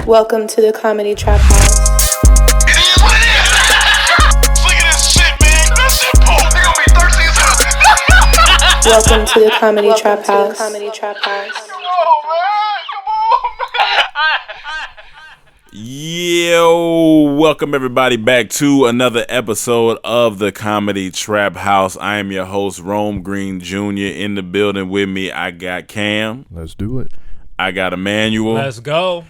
Welcome to the Comedy Trap House. It is what it is. Look at this shit, man. That shit pulled. They gonna be thirsty as hell. Welcome to the Comedy Trap House. Comedy Trap House. Come on, man. Yo, welcome everybody back to another episode of the Comedy Trap House. I am your host, Rome Green Jr. In the building with me, I got Cam. Let's do it. I got Emmanuel. Let's go.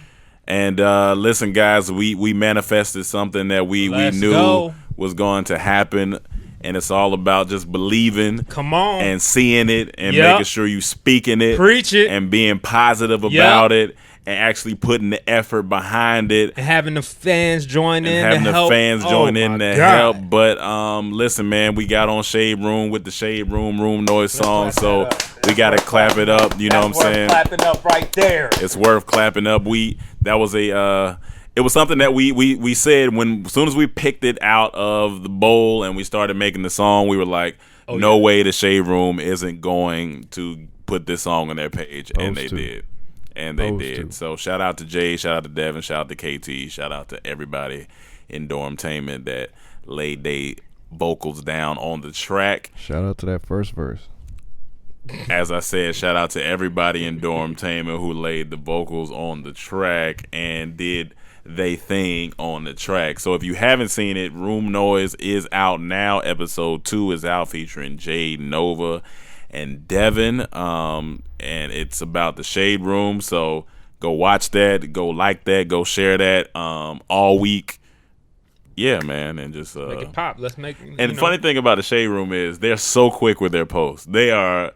And listen, guys, we manifested something that we knew was going to happen. And it's all about just believing. Come on. And seeing it and making sure you speaking it. Preach it. And being positive about it. And actually putting the effort behind it. And having the fans join in having to the help. fans join in to God. help. But listen, man, we got on Shade Room with the Shade Room Noise song. So we got to clap it up. You know what I'm saying? Clapping up right there. It's worth clapping up. That was it was something that we said as soon as we picked it out of the bowl and we started making the song, we were like, no way the Shade Room isn't going to put this song on their page. And they did. And they did. So shout out to Jay, shout out to Devin, shout out to KT, shout out to everybody in Dormtainment that laid their vocals down on the track. Shout out to that first verse. As I said, shout out to everybody in Dormtainment who laid the vocals on the track and did they thing on the track. So if you haven't seen it, Room Noise is out now. Episode 2 is out featuring Jade, Nova, and Devin, and it's about the Shade Room. So go watch that, go like that, go share that all week. Yeah, man, and just make it pop. Let's make. And the funny thing about the Shade Room is they're so quick with their posts. They are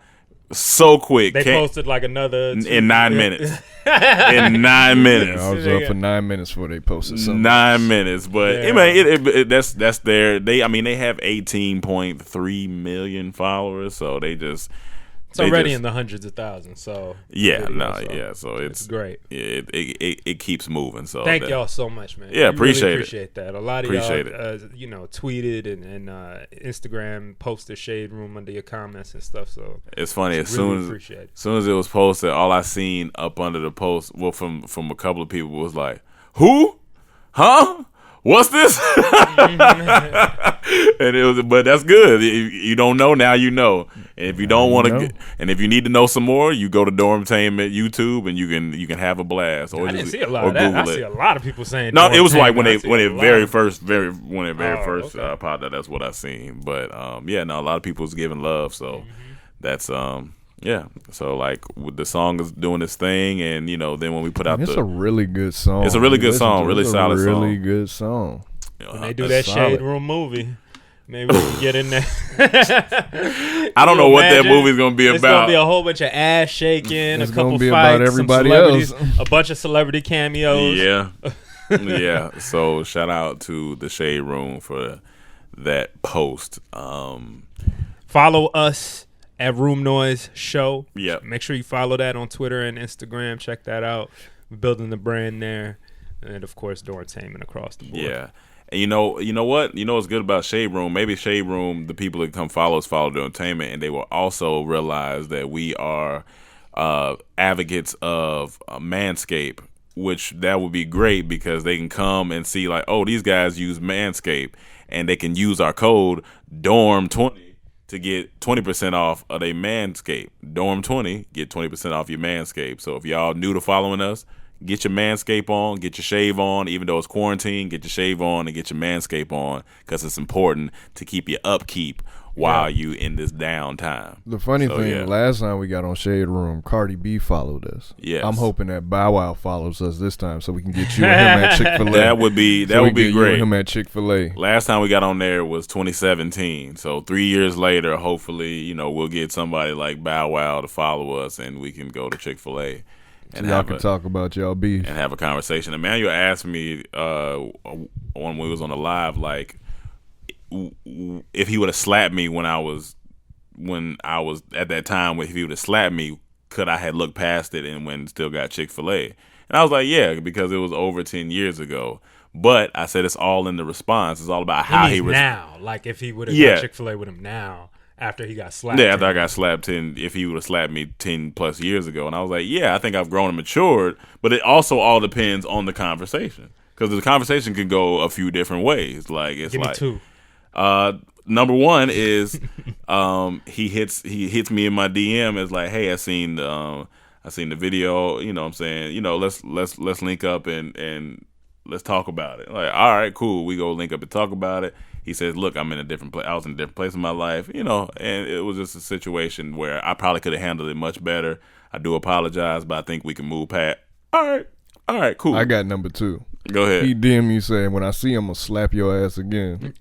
so quick. They posted like another in 9 minutes. In 9 minutes. Yeah, I was up for 9 minutes before they posted something. 9 minutes, but that's their. They have 18.3 million followers, so they just. It's already in the hundreds of thousands, so so it's great. Yeah, it keeps moving. So thank y'all so much, man. Yeah, we appreciate really appreciate that. A lot of appreciate y'all, tweeted and Instagram posted Shade Room under your comments and stuff. So it's funny. As really soon as it was posted, all I seen up under the post, well, from a couple of people was like, "Who? Huh? What's this?" And it was, but that's good. If you don't know, now you know. And if you don't want to, and if you need to know some more, you go to Dormtainment YouTube and you can have a blast. Or I didn't see a lot or of that. Google I see a lot of people saying. No, it was like when it very first okay. popped up. That's what I seen. But a lot of people was giving love. So that's yeah. So like the song is doing this thing, and then when we put out it's a really good song. It's a really good song, really solid song. Really good song. When they do that Shade Room movie, maybe we can get in there. I don't know what that movie's gonna be about. It's gonna be a whole bunch of ass shaking, a couple be fights, about everybody some celebrities, else. a bunch of celebrity cameos. Yeah. So shout out to the Shade Room for that post. Follow us at Room Noise Show. Yeah. Make sure you follow that on Twitter and Instagram. Check that out. We're building the brand there, and of course, Dormtainment across the board. Yeah. And you know what? You know what's good about Shade Room? Maybe Shade Room, the people that come follow us, follow Dormtainment, and they will also realize that we are advocates of Manscaped, which that would be great because they can come and see like, oh, these guys use Manscaped, and they can use our code DORM20 to get 20% off of a Manscaped. DORM20, get 20% off your Manscaped. So if y'all new to following us, get your Manscaped on, get your shave on. Even though it's quarantine, get your shave on and get your Manscaped on because it's important to keep your upkeep while you in this downtime. The funny thing, last time we got on Shade Room, Cardi B followed us. Yes. I'm hoping that Bow Wow follows us this time so we can get you and him at Chick-fil-A. That would be great. You and him at Chick-fil-A. Last time we got on there was 2017. So 3 years later, hopefully, we'll get somebody like Bow Wow to follow us and we can go to Chick-fil-A. And y'all can talk about y'all beef and have a conversation. Emmanuel asked me when we was on the live, like, if he would have slapped me when I was at that time. If he would have slapped me, could I have looked past it and when still got Chick-fil-A? And I was like, yeah, because it was over 10 years ago. But I said it's all in the response. It's all about how he was now. Like if he would have got Chick-fil-A with him now. after he got slapped. Yeah, after I got slapped if he would have slapped me 10 plus years ago. And I was like, yeah, I think I've grown and matured, but it also all depends on the conversation. Because the conversation can go a few different ways. Like, it's Give me like, two. Number one is he hits me in my DM as like, hey, I seen the video, you know what I'm saying, you know, let's link up and let's talk about it. Like, all right, cool. We go link up and talk about it. He says, look, I'm in a different place. I was in a different place in my life, you know, and it was just a situation where I probably could have handled it much better. I do apologize, but I think we can move past. All right, cool. I got number 2. Go ahead. He DM me saying, when I see him, I'm going to slap your ass again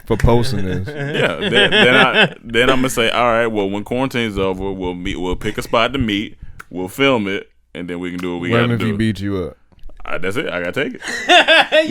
for posting this. Yeah. Then I'm going to say, all right, well, when quarantine's over, we'll pick a spot to meet. We'll film it, and then we can do what we got to do. What if he beat you up? That's it. I gotta take it. I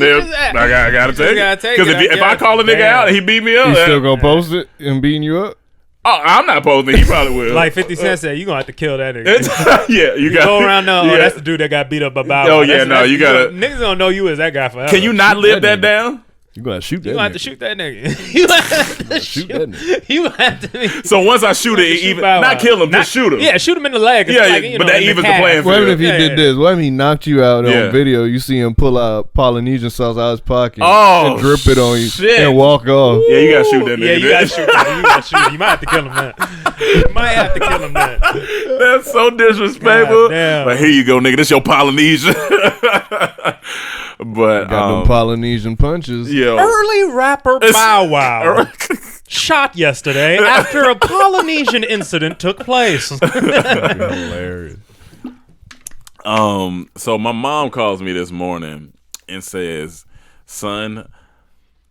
gotta take it. Because if I call a nigga out and he beat me up, he still gonna post it and beating you up? Oh, I'm not posting. He probably will. Like 50 Cent said, you gonna have to kill that nigga. Yeah, you got go around now. That's the dude that got beat up by Bow Wow. Oh yeah, no, you gotta. Niggas don't know you as that guy forever. Can you not live that down? You gonna shoot that? You gonna have to shoot that nigga. You gonna have to shoot that nigga. You have to. So once I shoot it, even not kill him, just shoot him. Yeah, shoot him in the leg. Yeah, like, but that evens the playing field. What if he did this? What if he knocked you out on video? You see him pull out Polynesian sauce out of his pocket and drip it on you and walk off. Yeah, you gotta shoot that nigga. Yeah, you gotta shoot that. You gotta shoot him. You might have to kill him then. You might have to kill him then. That's so disrespectful. But here you go, nigga. This your Polynesian. But got them Polynesian punches. Early rapper Bow Wow shot yesterday after a Polynesian incident took place. Hilarious. So my mom calls me this morning and says, "Son,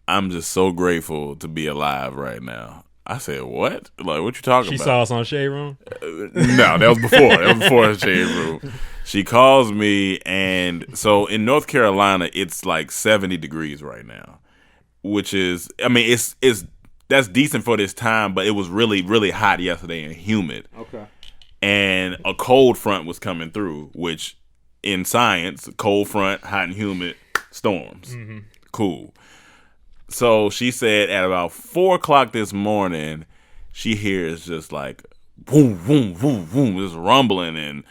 I'm just so grateful to be alive right now." I said, "What? Like, what you talking about?" She saw us on Shade Room? No, that was before. That was before Shade Room. She calls me, and so in North Carolina, it's like 70 degrees right now, which is, I mean, it's that's decent for this time, but it was really, really hot yesterday and humid. Okay. And a cold front was coming through, which in science, cold front, hot and humid, storms. Mm-hmm. Cool. So she said at about 4:00 this morning, she hears just like boom, boom, boom, boom, this rumbling and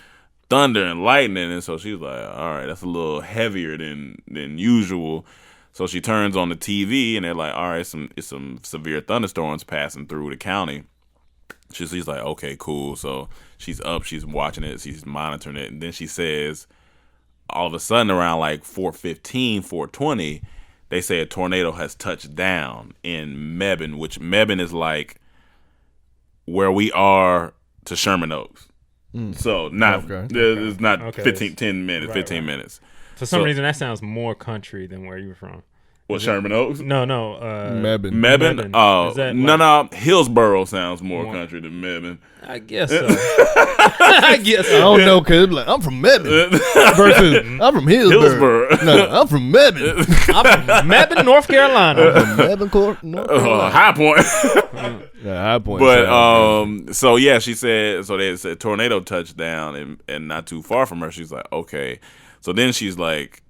thunder and lightning, and so she's like, all right, that's a little heavier than usual. So she turns on the TV, and they're like, all right, it's some severe thunderstorms passing through the county. She's like, okay, cool. So she's up, she's watching it, she's monitoring it, and then she says, all of a sudden around like 4:15, 4:20, they say a tornado has touched down in Mebane, which Mebane is like where we are to Sherman Oaks. So it's not 10 minutes, 15 minutes. For some reason, that sounds more country than where you're from. What, Sherman Oaks? No. Mebane. Mebane? Oh, no. Hillsboro sounds more country than Mebane. I guess so. I don't know, because like, I'm from Mebane versus I'm from Hillsboro. No, I'm from Mebane. I'm from Mebane, North Carolina. I'm from Mebane, North Carolina. High Point. High Point. But, so yeah, she said, so they said tornado touched down and not too far from her. She's like, okay. So then she's like,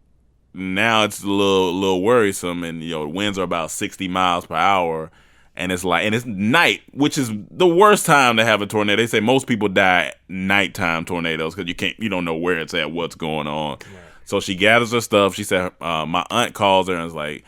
now it's a little worrisome, and winds are about 60 miles per hour, and it's night, which is the worst time to have a tornado. They say most people die nighttime tornadoes because you don't know where it's at, what's going on. Right. So she gathers her stuff. She said, my aunt calls her and is like,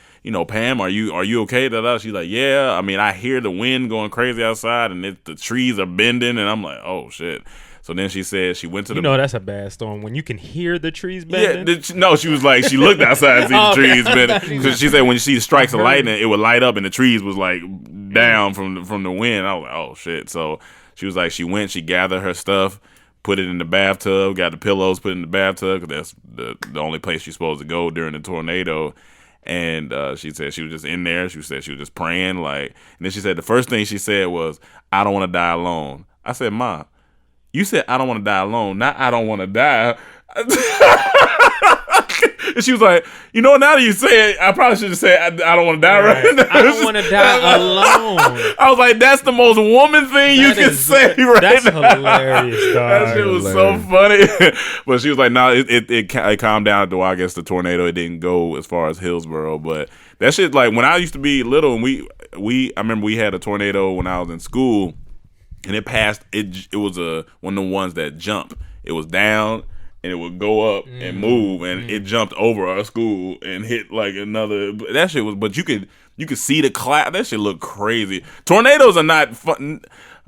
Pam, are you okay? She's like, yeah. I mean, I hear the wind going crazy outside, and the trees are bending, and I'm like, oh shit. So then she said she went to the... that's a bad storm when you can hear the trees bending. Yeah, she was like, she looked outside and see the trees bending. Because she said when she strikes a lightning, it would light up and the trees was like down from the wind. I was like, oh shit. So she was like, she gathered her stuff, put it in the bathtub, got the pillows, put it in the bathtub, because that's the only place she's supposed to go during the tornado. And she said she was just in there. She said she was just praying. And then she said the first thing she said was, I don't want to die alone. I said, Ma, you said I don't want to die alone, not I don't want to die. And she was like, you know, now that you say it, I probably should have said, I don't want to die right now. I don't want to die alone. I was like, that's the most woman thing you can say right that's now. That's hilarious, dog. That shit was so funny. But she was like, no, it calmed down after a while. I guess the tornado, it didn't go as far as Hillsborough. But that shit, like, when I used to be little, and I remember we had a tornado when I was in school, and it passed, it was one of the ones that jump. It was down, and it would go up and move, and it jumped over our school and hit like another. That shit was, but you could see the cloud. That shit looked crazy. Tornadoes are not fun.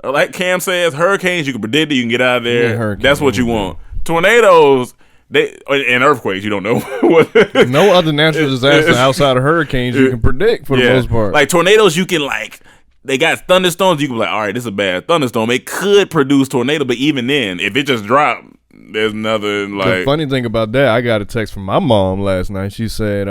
Like Cam says, hurricanes you can predict it, you can get out of there. That's what you want. Tornadoes, and earthquakes, you don't know what. No other natural disaster outside of hurricanes you can predict for the most part. Like tornadoes, you can like. They got thunderstorms. You can be like, all right, this is a bad thunderstorm. It could produce tornado, but even then, if it just dropped, there's nothing like. The funny thing about that, I got a text from my mom last night. She said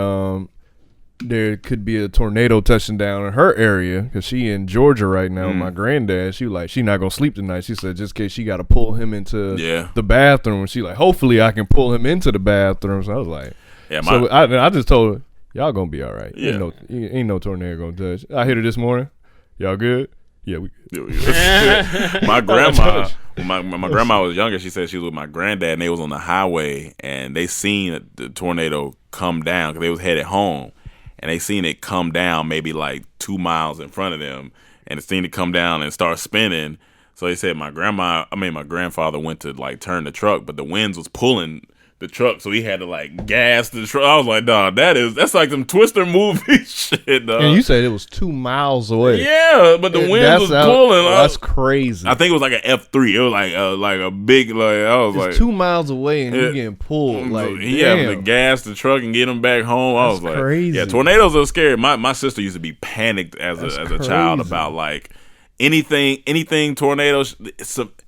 there could be a tornado touching down in her area because she in Georgia right now with my granddad. She like, she not going to sleep tonight. She said just in case she got to pull him into the bathroom. She like, hopefully I can pull him into the bathroom. So I was like, so I just told her, y'all going to be all right. Yeah. Ain't no tornado going to touch. I hit her this morning. Y'all good? Yeah, we good. My grandma, when my grandma was younger, she said she was with my granddad, and they was on the highway, and they seen the tornado come down because they was headed home, and they seen it come down maybe like 2 miles in front of them, and it seen it come down and start spinning. So they said my grandfather went to like turn the truck, but the winds was pulling the truck, so he had to like gas the truck. I was like, dog, that's like some Twister movie shit, dog. And you said it was 2 miles away. Yeah, but the wind was pulling. That's crazy. I think it was like an F3. It was like a big, like, I was it's like 2 miles away and you're getting pulled. Like, he having to gas the truck and get him back home. I was like, crazy. Yeah, tornadoes are scary. My sister used to be panicked as a child about like anything tornadoes.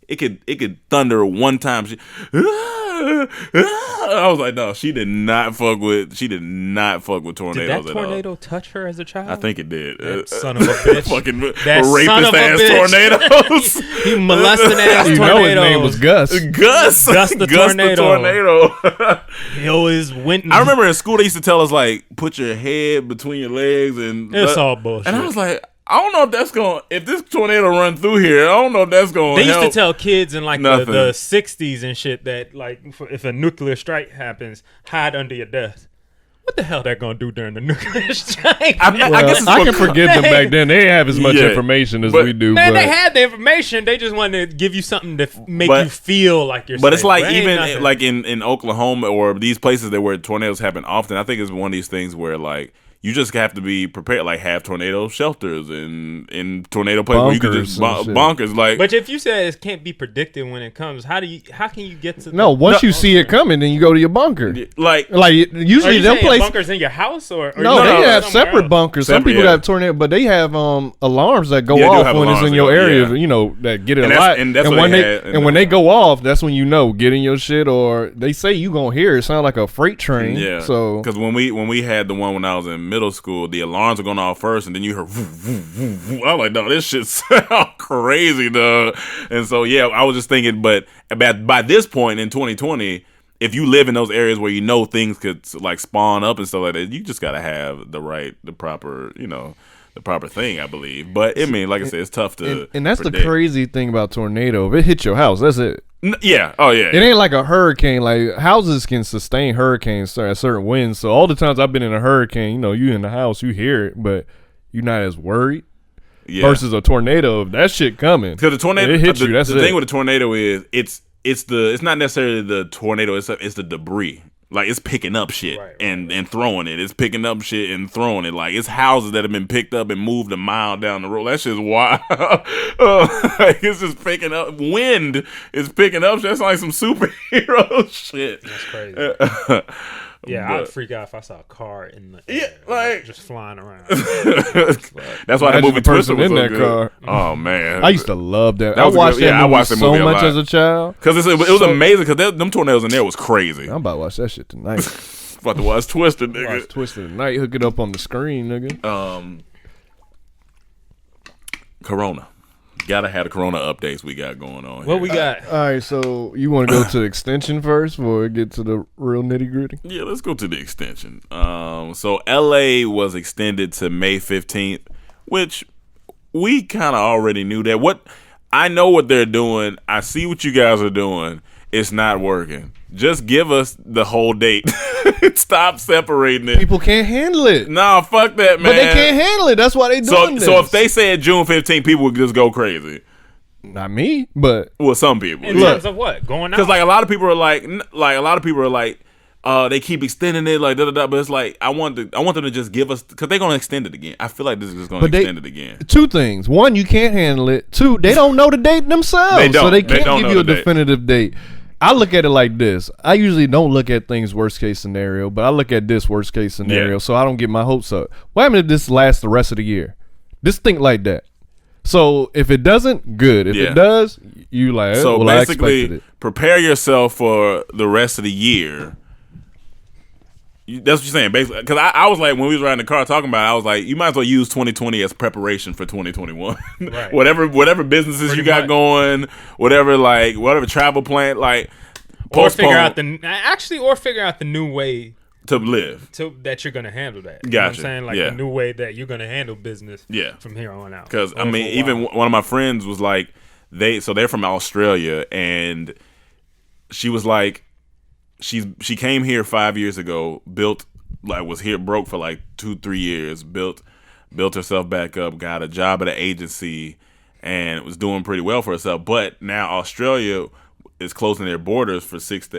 It could thunder one time. I was like, no, she did not fuck with tornadoes. Did that at tornado all. touch her as a child? I think it did. That son of a bitch. Fucking that rapist ass tornadoes. He molested ass tornadoes. You know his name was Gus. Gus the tornado. He always went. I remember in school they used to tell us like, put your head between your legs, and it's all bullshit. And I was like, I don't know if this tornado run through here, I don't know if that's going to help. They used to tell kids in like the 60s and shit that like if a nuclear strike happens, hide under your desk. What the hell they're going to do during the nuclear strike? I guess I can forgive them back then. They have as much information as we do. Man, they had the information. They just wanted to give you something to make you feel like you're safe. But it's like even like in Oklahoma or these places where tornadoes happen often, I think it's one of these things where like you just have to be prepared, like have tornado shelters and in tornado places where you can just bonkers. Like, but if you say it can't be predicted when it comes, how can you get to? Once you see it coming, then you go to your bunker. Like usually them places bunkers in your house or no, they have separate bunkers. Some people have tornado, but they have alarms that go off when it's in your area. You know that get it a lot. And when they go off, that's when you know get in your shit. Or they say you gonna hear it sound like a freight train. Yeah. So because when we had the one when I was in middle school, the alarms were going off first, and then you heard woo, woo, woo, woo. I was like, no, this shit sound crazy, dog. And so yeah, I was just thinking, but by this point in 2020, if you live in those areas where you know things could like spawn up and stuff like that, you just gotta have the proper thing, I believe. But I mean, like I said, it's tough to and that's predict. The crazy thing about tornado. If it hits your house, that's it. Yeah. Oh yeah. It ain't like a hurricane. Like houses can sustain hurricanes at certain winds. So all the times I've been in a hurricane, you know, you in the house, you hear it, but you're not as worried. Yeah. Versus a tornado, that shit coming. Because the tornado, it hits you. That's the thing with a tornado is it's not necessarily the tornado. It's the debris. Like it's picking up shit and throwing it. It's picking up shit and throwing it. Like it's houses that have been picked up and moved a mile down the road. That shit's wild. Like it's just picking up. Wind is picking up. That's like some superhero shit. That's crazy. Yeah, I'd freak out if I saw a car in the air, like just flying around. That's why the movie Twister was in that car. Oh man, I used to love that. I watched that movie so much as a child because it was amazing. Because them tornadoes in there was crazy. I'm about to watch that shit tonight. About to watch Twister, nigga. Watch Twister tonight. Hook it up on the screen, nigga. Corona. Gotta have the Corona updates we got going on. What here. we got? All right, so you want to go to the extension first before we get to the real nitty gritty? Yeah, let's go to the extension. So LA was extended to May 15th, which we kind of already knew that. I know what they're doing. I see what you guys are doing. It's not working. Just give us the whole date. Stop separating it. People can't handle it. Nah, fuck that, man. But they can't handle it. That's why they doing this. So if they said June 15th, people would just go crazy. Not me, but Well, some people. In terms of what? Going out? Because like a lot of people are like they keep extending it like da. But it's like I want them to just give us, because they're gonna extend it again. I feel like this is just gonna extend it again. Two things: one, you can't handle it. Two, they don't know the date themselves, They don't. so they They can't don't give know you a the date. definitive date. I look at it like this. I usually don't look at things worst case scenario, but I look at this worst case scenario, Yeah. so I don't get my hopes up. What happens if this lasts the rest of the year? Just think like that. So if it doesn't, good. If it does, you like, So well, I expected basically, it. prepare yourself for the rest of the year. That's what you're saying, basically. Because I was like, when we was riding the car talking about it, I was like, you might as well use 2020 as preparation for 2021. Right. whatever businesses Pretty you got much. going, whatever travel plan, like or postpone figure out the new way to live. that you're gonna handle that. You know what I'm Gotcha. saying? Like Yeah. the new way that you're gonna handle business Yeah. from here on out. Because Or I mean, for a even while. one of my friends was like, they're from Australia, and she was like, she came here 5 years ago, was here broke for like 2-3 years, built herself back up, got a job at an agency, and was doing pretty well for herself. But now Australia is closing their borders for 6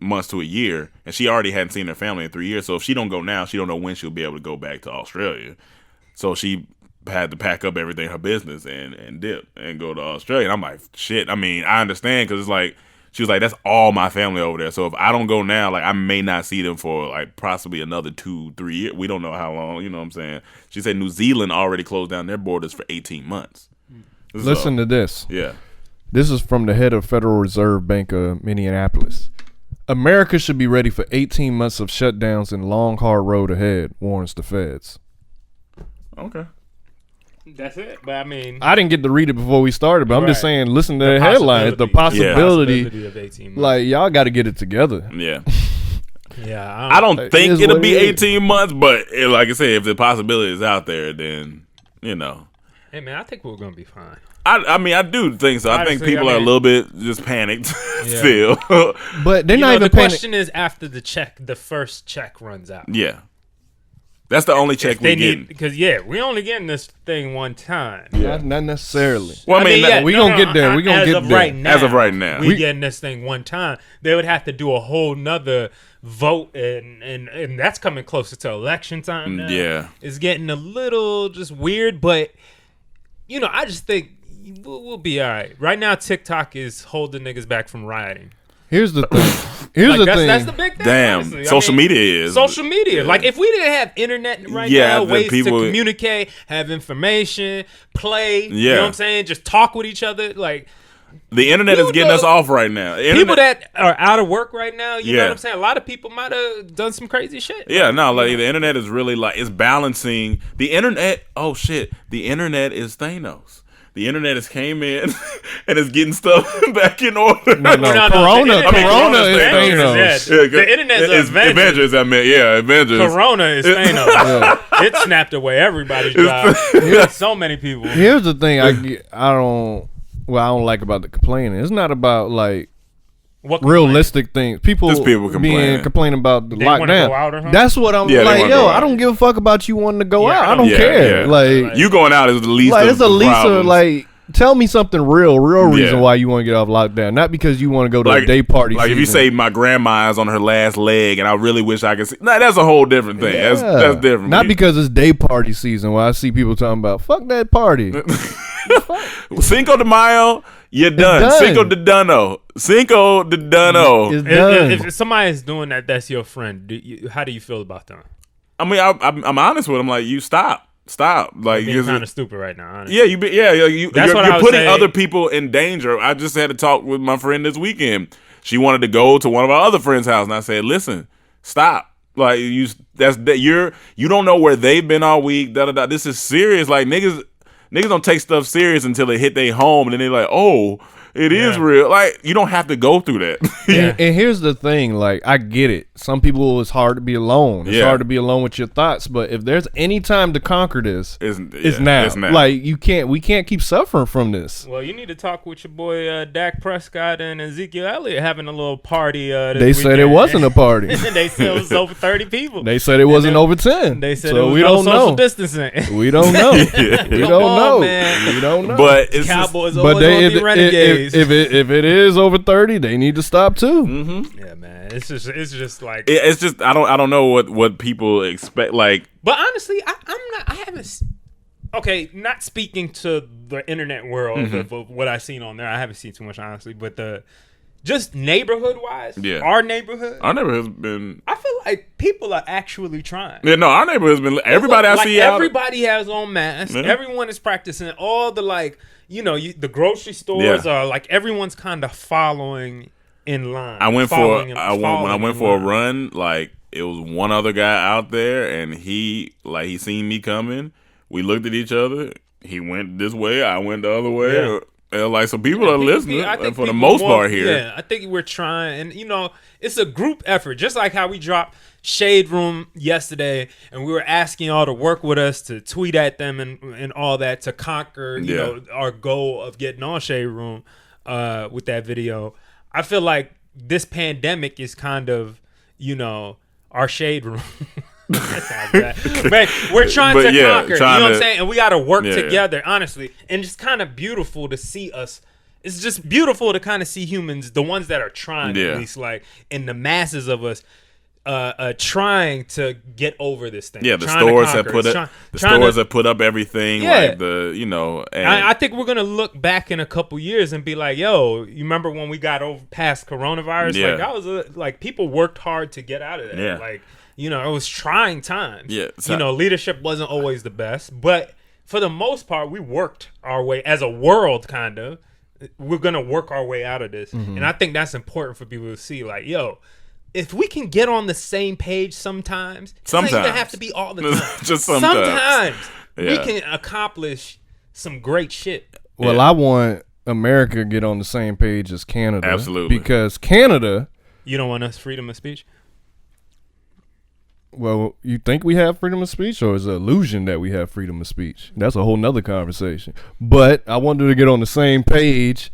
months to a year, and she already hadn't seen her family in 3 years. So if she don't go now, she don't know when she'll be able to go back to Australia. So she had to pack up everything, her business, and dip and go to Australia. And I'm like, shit. I mean, I understand, because it's like, she was like, that's all my family over there. So if I don't go now, like, I may not see them for like possibly another 2-3 years. We don't know how long. You know what I'm saying? She said New Zealand already closed down their borders for 18 months. Listen to this. Yeah. This is from the head of Federal Reserve Bank of Minneapolis. America should be ready for 18 months of shutdowns and long, hard road ahead, warns the feds. Okay. That's it. But I mean, I didn't get to read it before we started, but I'm just Right. saying, listen to The the headlines. The possibility possibility, of 18 months. like, y'all got to get it together. Yeah. yeah, I don't It think is it'll what be it is. 18 months, but like I said, if the possibility is out there, then, you know. Hey man, I think we're gonna be fine. I mean, I do think so. I think Honestly, people I are a mean- little bit just panicked Yeah. still. But they're You not know, even the paying. question is after the first check runs out. Yeah. That's the only check They we need get. because we only getting this thing one time. Not necessarily. Well, I mean, we gonna get there. We gonna as get of there. Right now, As of right now. we getting this thing one time. They would have to do a whole nother vote, and that's coming closer to election time now. Yeah. It's getting a little just weird, but I just think we'll be all right. Right now, TikTok is holding niggas back from rioting. Here's the thing. Here's the thing. That's the big thing. Damn. honestly. I Social mean, media is. Social media. Yeah. Like, if we didn't have internet right Yeah, now, then ways people to would- communicate, have information, play, you Yeah. know what I'm saying? Just talk with each other. Like, The internet is getting us off right now. people that are out of work right now, you know Yeah. what I'm saying? A lot of people might have done some crazy shit. Yeah, no, like the internet is really like, it's balancing the internet. Oh shit, the internet is Thanos. The internet has came in and is getting stuff back in order. No, No, Corona. the internet- Corona is Avengers, Thanos. yeah. The internet's Avengers. Avengers, I meant, yeah, Avengers. Corona is Thanos. It snapped away everybody's job. So many people. Here's the thing. I don't like about the complaining. It's not about like What realistic things. People, Just people complaining. complaining about the They wanna lockdown. go out or something? That's what I'm Yeah, they like. wanna Yo, go out. I don't give a fuck about you wanting to go Yeah, out. I I don't don't- care. Like, you going out is the least. like of it's the the least of problems. like. Tell me something real reason Yeah. why you want to get off lockdown. Not because you want to go to a day party. Like if you season. say my grandma is on her last leg, and I really wish I could see. Nah, that's a whole different thing. Yeah. That's different. Not because it's day party season where I see people talking about fuck that party. Cinco de Mayo, you're done. done. Cinco de Duno. Cinco de Duno. It's done. If somebody is doing that, that's your friend. How do you feel about them? I mean, I'm honest with them. Like, you stop. Like, Being because kind of stupid right now. Honestly. yeah, you're That's what I you're would putting say. other people in danger. I just had to talk with my friend this weekend. She wanted to go to one of our other friends' house, and I said, "Listen, stop. Like, you don't know where they've been all week. This is serious. Like, niggas niggas don't take stuff serious until they hit their home, and then they're like, oh, it is real. Like, you don't have to go through that. And here's the thing, like, I get it. Some people, it's hard to be alone. It's hard to be alone with your thoughts. But if there's any time to conquer this, it's now. Like, we can't keep suffering from this. Well, you need to talk with your boy Dak Prescott and Ezekiel Elliott having a little party. They said it wasn't a party. They said it was over 30 people. They said it wasn't over 10. They said so it was we no don't social know. distancing. We don't know. We don't know. Man. We don't know. But it's Cowboys just, always gonna be renegades. If it is over 30, they need to stop too. Mm-hmm. Yeah, man. It's just like it's just I don't know what people expect. Like, but honestly, I haven't. Okay, not speaking to the internet world of what I've seen on there. I haven't seen too much, honestly. But just neighborhood wise, our neighborhood's been. I feel like people are actually trying. Yeah, no, our neighborhood's been. Everybody I see out. Everybody has on masks. Yeah. Everyone is practicing. All the the grocery stores are like everyone's kind of following in line. When I went for a run, like it was one other guy out there, and he seen me coming. We looked at each other. He went this way. I went the other way. Yeah. Like, so people are listening for the most part here. Yeah, I think we're trying, and it's a group effort. Just like how we dropped Shade Room yesterday, and we were asking y'all to work with us to tweet at them and all that to conquer, you know, our goal of getting on Shade Room with that video. I feel like this pandemic is kind of, our Shade Room. That sounds bad. But we're trying to conquer. You know what I'm saying? And we got to work together, honestly. And it's kind of beautiful to see us. It's just beautiful to kind of see humans, the ones that are trying, at least, like, and the masses of us trying to get over this thing. Yeah, the stores have put up everything. Yeah. Like and I think we're gonna look back in a couple years and be like, "Yo, you remember when we got over past coronavirus? Yeah. Like that was like people worked hard to get out of that. Yeah. Like." It was trying times. Yeah, leadership wasn't always the best, but for the most part, we worked our way as a world. Kind of, we're gonna work our way out of this, and I think that's important for people to see. Like, yo, if we can get on the same page, sometimes it doesn't even have to be all the time. Just sometimes we can accomplish some great shit. Well, I want America to get on the same page as Canada, absolutely, because Canada. You don't want us freedom of speech. Well, you think we have freedom of speech, or is it an illusion that we have freedom of speech? That's a whole nother conversation. But I wanted to get on the same page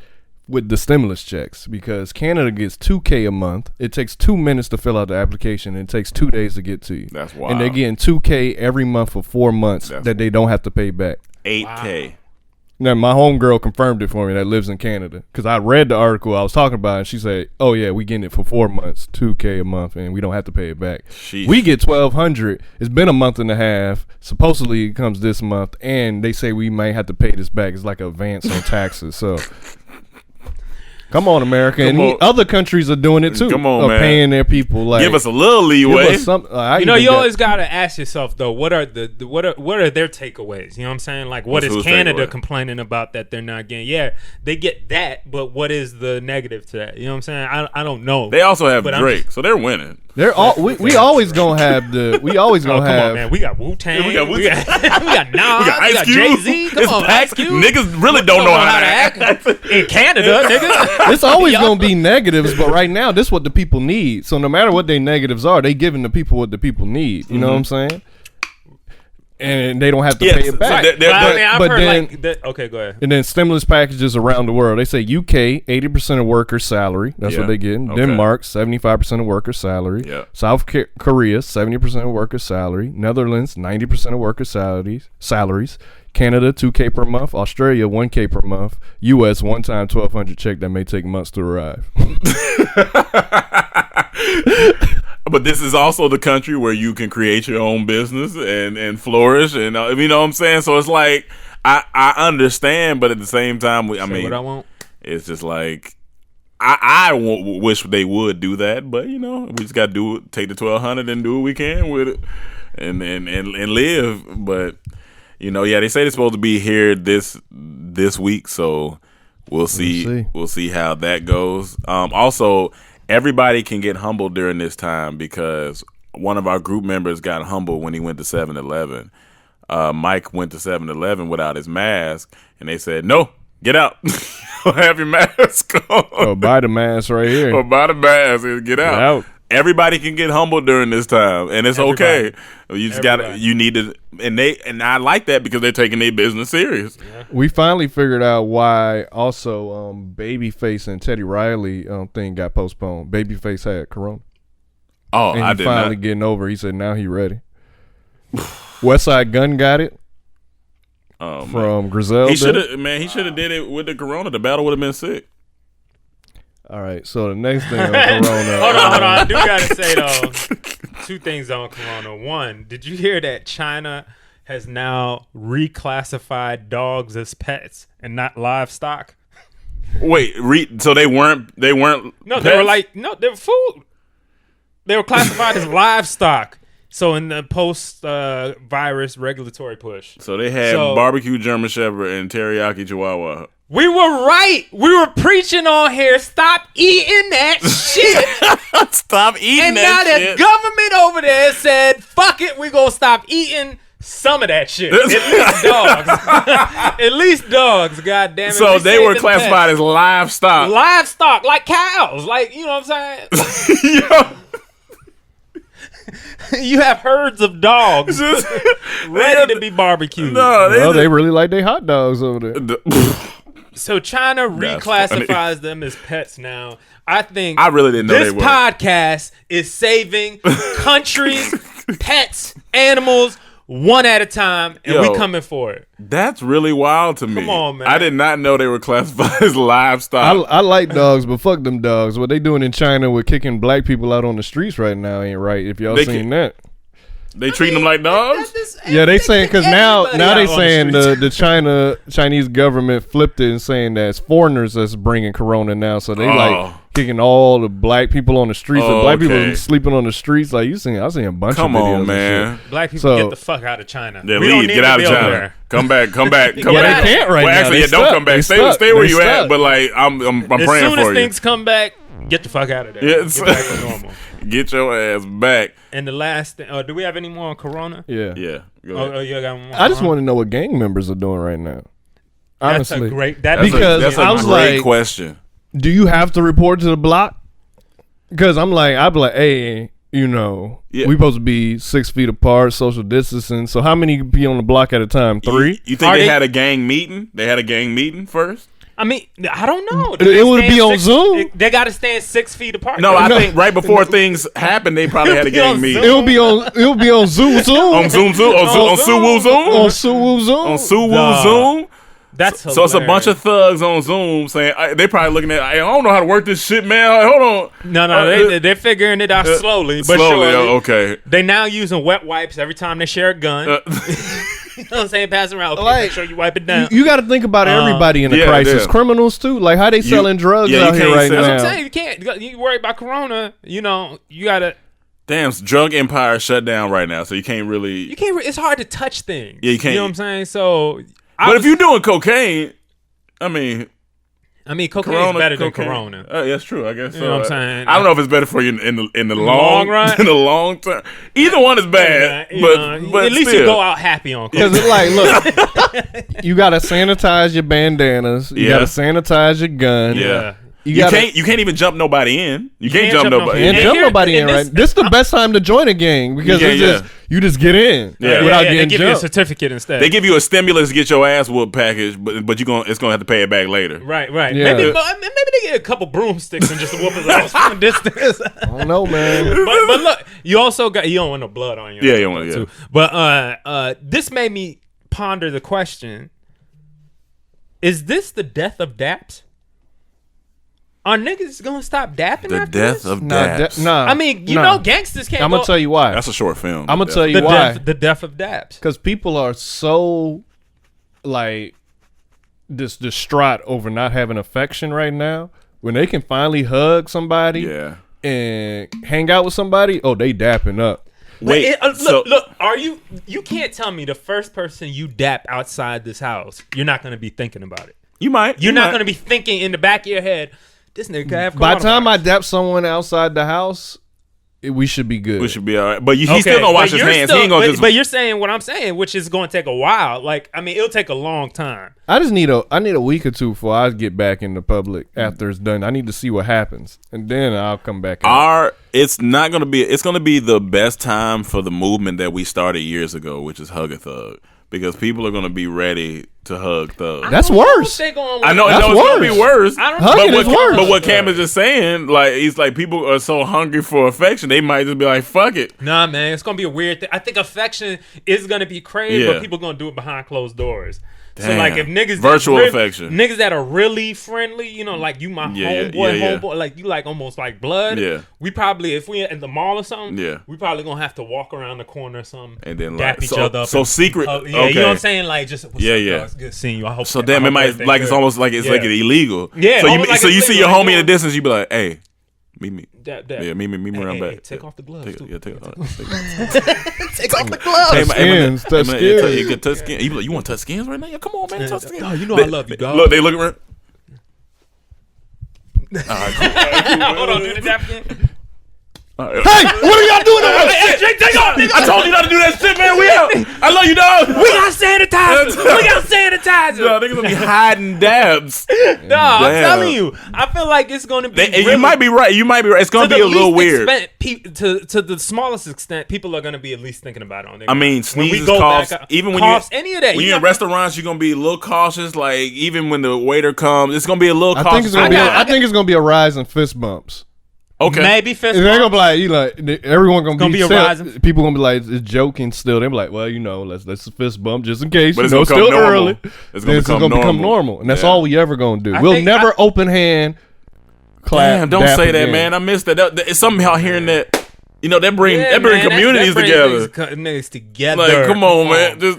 with the stimulus checks, because Canada gets $2,000 a month. It takes 2 minutes to fill out the application, and it takes 2 days to get to you. That's wild. And they're getting $2,000 every month for 4 months that they don't have to pay back. $8,000. Wow. Now, my homegirl confirmed it for me that lives in Canada, because I read the article I was talking about, and she said, oh, yeah, we getting it for 4 months, $2,000 a month, and we don't have to pay it back. Sheesh. We get $1,200. It's been a month and a half. Supposedly it comes this month, and they say we might have to pay this back. It's like an advance on taxes. So, come on, America. Other countries are doing it, too. Come on, man. Paying their people. Like, give us a little leeway. You always got to ask yourself, though, what are their takeaways? You know what I'm saying? Like, what is Canada complaining about that they're not getting? Yeah, they get that, but what is the negative to that? You know what I'm saying? I don't know. They also have Drake, so they're winning. We always gonna have the. We always gonna have. Come on, man. We got Wu-Tang. We got Nas. We got Ice Cube. Jay-Z. Come on, Ice Cube. Niggas really don't know how to act in Canada, nigga. It's always gonna be negatives, but right now, this is what the people need. So no matter what their negatives are, they giving the people what the people need. You know what I'm saying? And they don't have to pay it back. Okay, go ahead. And then stimulus packages around the world. They say UK, 80% of workers' salary. That's what they get. Okay. Denmark, 75% of workers' salary. Yeah. South Korea, 70% of workers' salary. Netherlands, 90% of workers' salaries. Canada, $2,000 per month. Australia, $1,000 per month. US, one-time $1,200 check that may take months to arrive. But this is also the country where you can create your own business and flourish, and you know what I'm saying. So it's like I understand, but at the same time, what I want. It's just like I wish they would do that, but we just got to take the $1,200 and do what we can with it, and live. But they say they're supposed to be here this week, so we'll see. We'll see how that goes. Also, everybody can get humbled during this time, because one of our group members got humbled when he went to 7-Eleven. Mike went to 7-Eleven without his mask, and they said, "No, get out. Don't have your mask on. Oh, buy the mask right here. Or buy the mask and get out." Get out. Everybody can get humbled during this time, and it's okay. You just Everybody. you need to, and I like that because they're taking their business serious. We finally figured out why also Babyface and Teddy Riley thing got postponed. Babyface had corona. Oh, And I he did finally not. getting over. He said now he ready. Westside Gun got it Oh, man. from Griselda. He should have, man. He should have did it with the corona. The battle would have been sick. All right, so the next thing on corona. Hold on. I do gotta say though, two things on Corona. One, did you hear that China has now reclassified dogs as pets and not livestock? Wait, so they weren't. No, they were they were food. They were classified as livestock. So in the post-virus regulatory push, So they had barbecue German Shepherd and teriyaki Chihuahua. we were right. We were preaching on here. Stop eating that shit. Stop eating And now that the shit. government over there said, "Fuck it, we gonna stop eating some of that shit." At least dogs. At least dogs. God damn it. So We they saved were the classified as pets. livestock. livestock, like cows. Like, you know what I'm saying? Yo, You have herds of dogs ready to be barbecued. no, They really like their hot dogs over there. So China That's reclassifies them as pets now. I think I really didn't know this they were. podcast is saving countries, pets, animals one at a time, and Yo. we coming for it. That's really wild to me. Come on, man. I did not know they were classified as livestock. I like dogs, but fuck them dogs. What they doing in China with kicking black people out on the streets right now ain't right. If y'all They seen can- that. They treating them like dogs. Yeah, they saying because now they Everybody out on saying the the Chinese government flipped it and saying that it's foreigners that's bringing corona now, so they like kicking all the black people on the streets. Oh, and black people okay. sleeping on the streets. Like I seen a bunch Come of videos. on, and man. shit. Black people So- get the fuck out of China. Yeah, We don't leave. need Get to out of be over China. there. Come back. Come Yeah, they back. can't right well, now. actually, They yeah, don't stuck. come back. They Stay stuck. where They you at. stuck. But like, I'm As praying soon as for you. things come back, get the fuck out of there. Yeah, Get back to normal. Get your ass back. And the last thing, do we have any more on Corona? Yeah. Yeah. Go ahead. Oh, you got one more? I just Corona? want to know what gang members are doing right now. That's Honestly, a great. Because that's a I was great like- question. do you have to report to the block? Because I'd be like, hey, you know, Yeah. we supposed to be 6 feet apart, social distancing. So how many be on the block at a time? 3? You think Are they they- had a gang meeting? They had a gang meeting first? I mean, I don't know. It would be on Zoom. They got to stand 6 feet apart. No, I No. think right before things happened, they probably had a It'll be on gang meeting. Zoom. It'll be on Zoom. On Zoom, on Suwoo Zoom, On Zoom. on Suwoo Nah. Zoom. That's So it's a bunch of thugs on Zoom saying they probably looking at. I don't know how to work this shit, man. Hold on. No, they're figuring it out slowly, but slowly. surely. Okay. They now using wet wipes every time they share a gun. You know what I'm saying? Pass around. Okay, Like, make sure you wipe it down. You got to think about everybody in the yeah, crisis. yeah. Criminals too. Like how they selling drugs yeah, you out here can't right sell- That's now. what I'm saying. You can't. You worry about Corona. You know, you gotta. Damn, drug empire shut down right now, so you can't really. You can't. It's hard to touch things. Yeah, you can't. You know what I'm saying? So, But if you're doing cocaine, I mean, cocaine is better than Corona. That's true. I guess. You know what I'm saying? I don't know if it's better for you in the long run? in the long term. Either one is bad, You but know, but at least still. you go out happy on Corona. Because it's like, look, you got to sanitize your bandanas. You Yeah. got to sanitize your gun. Yeah. You You can't even jump nobody in. You can't jump nobody Can't in. jump here- nobody in, and this- right? This is the best time to join a gang because Yeah, it's yeah. just you just get in Yeah. without they getting give you a jumped. certificate instead. They give you a stimulus to get your ass whooped package, but it's gonna have to pay it back later. Right. Yeah. Maybe they get a couple broomsticks and just whoop his ass from a distance. I don't know, man. but look, you also got you don't want no blood on you. Yeah, you don't want- yeah. too. But this made me ponder the question: is this the death of Daps? Are niggas gonna stop dapping? The after death this? of Nah, Daps. nah. I mean, you nah. know, gangsters can't. I'm gonna tell you why. That's a short film. I'm gonna tell you the why. death, the death of Daps. Because people are so like just distraught over not having affection right now. When they can finally hug somebody Yeah. and hang out with somebody, oh, they dapping up. Wait. Look. Are you? You can't tell me the first person you dap outside this house, you're not gonna be thinking about it. You might. You're you not might. gonna be thinking in the back of your head, this nigga could have By the time I coronavirus. dap someone outside the house, we should be good. We should be all right. But he still gonna wash his hands. He ain't gonna just. But you're saying what I'm saying, which is going to take a while. Like, I mean, it'll take a long time. I need a week or two before I get back in the public after it's done. I need to see what happens, and then I'll come back out. It's not gonna be. It's gonna be the best time for the movement that we started years ago, which is Hug a Thug, because people are gonna be ready to hug thugs. That's worse. I know it's gonna be worse. But what Cam is just saying, like, he's like, people are so hungry for affection, they might just be like, fuck it. Nah, man, it's gonna be a weird thing. I think affection is gonna be crazy, Yeah. but people gonna do it behind closed doors. Damn. So like, if niggas Virtual affection, niggas that are really friendly, you know, like you my homeboy, like you like almost like blood. Yeah. We probably, if we at the mall or something, yeah, we probably gonna have to walk around the corner or something and then dap like each other up. So secret. Yeah, okay. you know what I'm saying? Like just what's up, dog? It's good seeing you. I hope so. Damn, it might like it's almost like it's like illegal. Yeah. So you see your homie in the distance, you be like, hey. Meet me. Dap. Yeah, meet me around back. Take off the gloves. Take off the gloves. Skins, touch skins. You can touch skin. You want to touch skins right now? Yeah, come on, man. Touch skins. Oh, you know I love you, dog. Look, they look around. Hold on, do the dap again. Hey, what are y'all doing? Hey, Jake, take off, nigga. I told you not to do that shit, man. We out. I love you, dog. We got sanitizer. No, niggas gonna be hiding dabs. No, I'm telling you. I feel like it's gonna be. You might be right. It's gonna be a little weird. To the smallest extent, people are gonna be at least thinking about it. I mean, sneezes, coughs, even when coughs, any of that. When you're in restaurants, you're gonna be a little cautious. Like even when the waiter comes, it's gonna be a little cautious. I think it's gonna be a rise in fist bumps. Okay, maybe fist bumps. They're gonna be like, everyone gonna be a rising. People gonna be like, it's joking still. They're like, well, let's fist bump just in case. But it's still normal. early. It's gonna become normal, and that's all we ever gonna do. We'll never open hand clap. Damn, don't say that, man. I missed that. It's something out hearing that. You know, that bring communities together. Niggas together. Like, come on, man. Just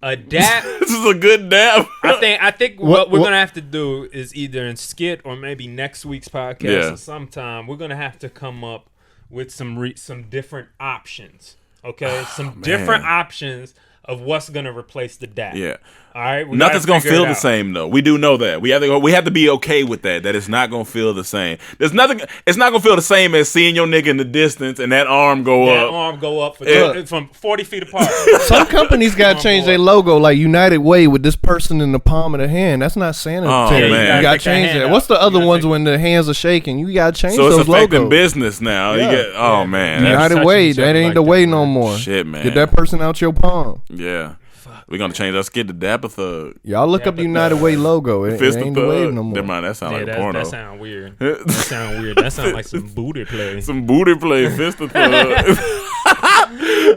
a dap. This is a good dap. I think what we're gonna have to do is either in skit or maybe next week's podcast or sometime we're gonna have to come up with some different options. Okay, different options of what's gonna replace the dap. Yeah. All right. Nothing's gonna feel the same though. We do know that. We have to be okay with that. That it's not gonna feel the same. There's nothing. It's not gonna feel the same as seeing your nigga in the distance and that arm go up. That arm go up from 40 feet apart. Some companies gotta change their logo, like United Way with this person in the palm of the hand. That's not sanitary. Oh, man. You gotta change that. What's the other ones when the hands are shaking? You gotta change those logos. So it's affecting business now. Yeah. You get man. United Way. That ain't the way no more. Shit, man. Get that person out your palm. Yeah. We're gonna change our skit to Dapper Thug. Y'all look up the United Way logo. It ain't the wave no more. Never mind, that sound like a porno. That sound weird. That sound like some booty play. Some booty play, Fist of Thug.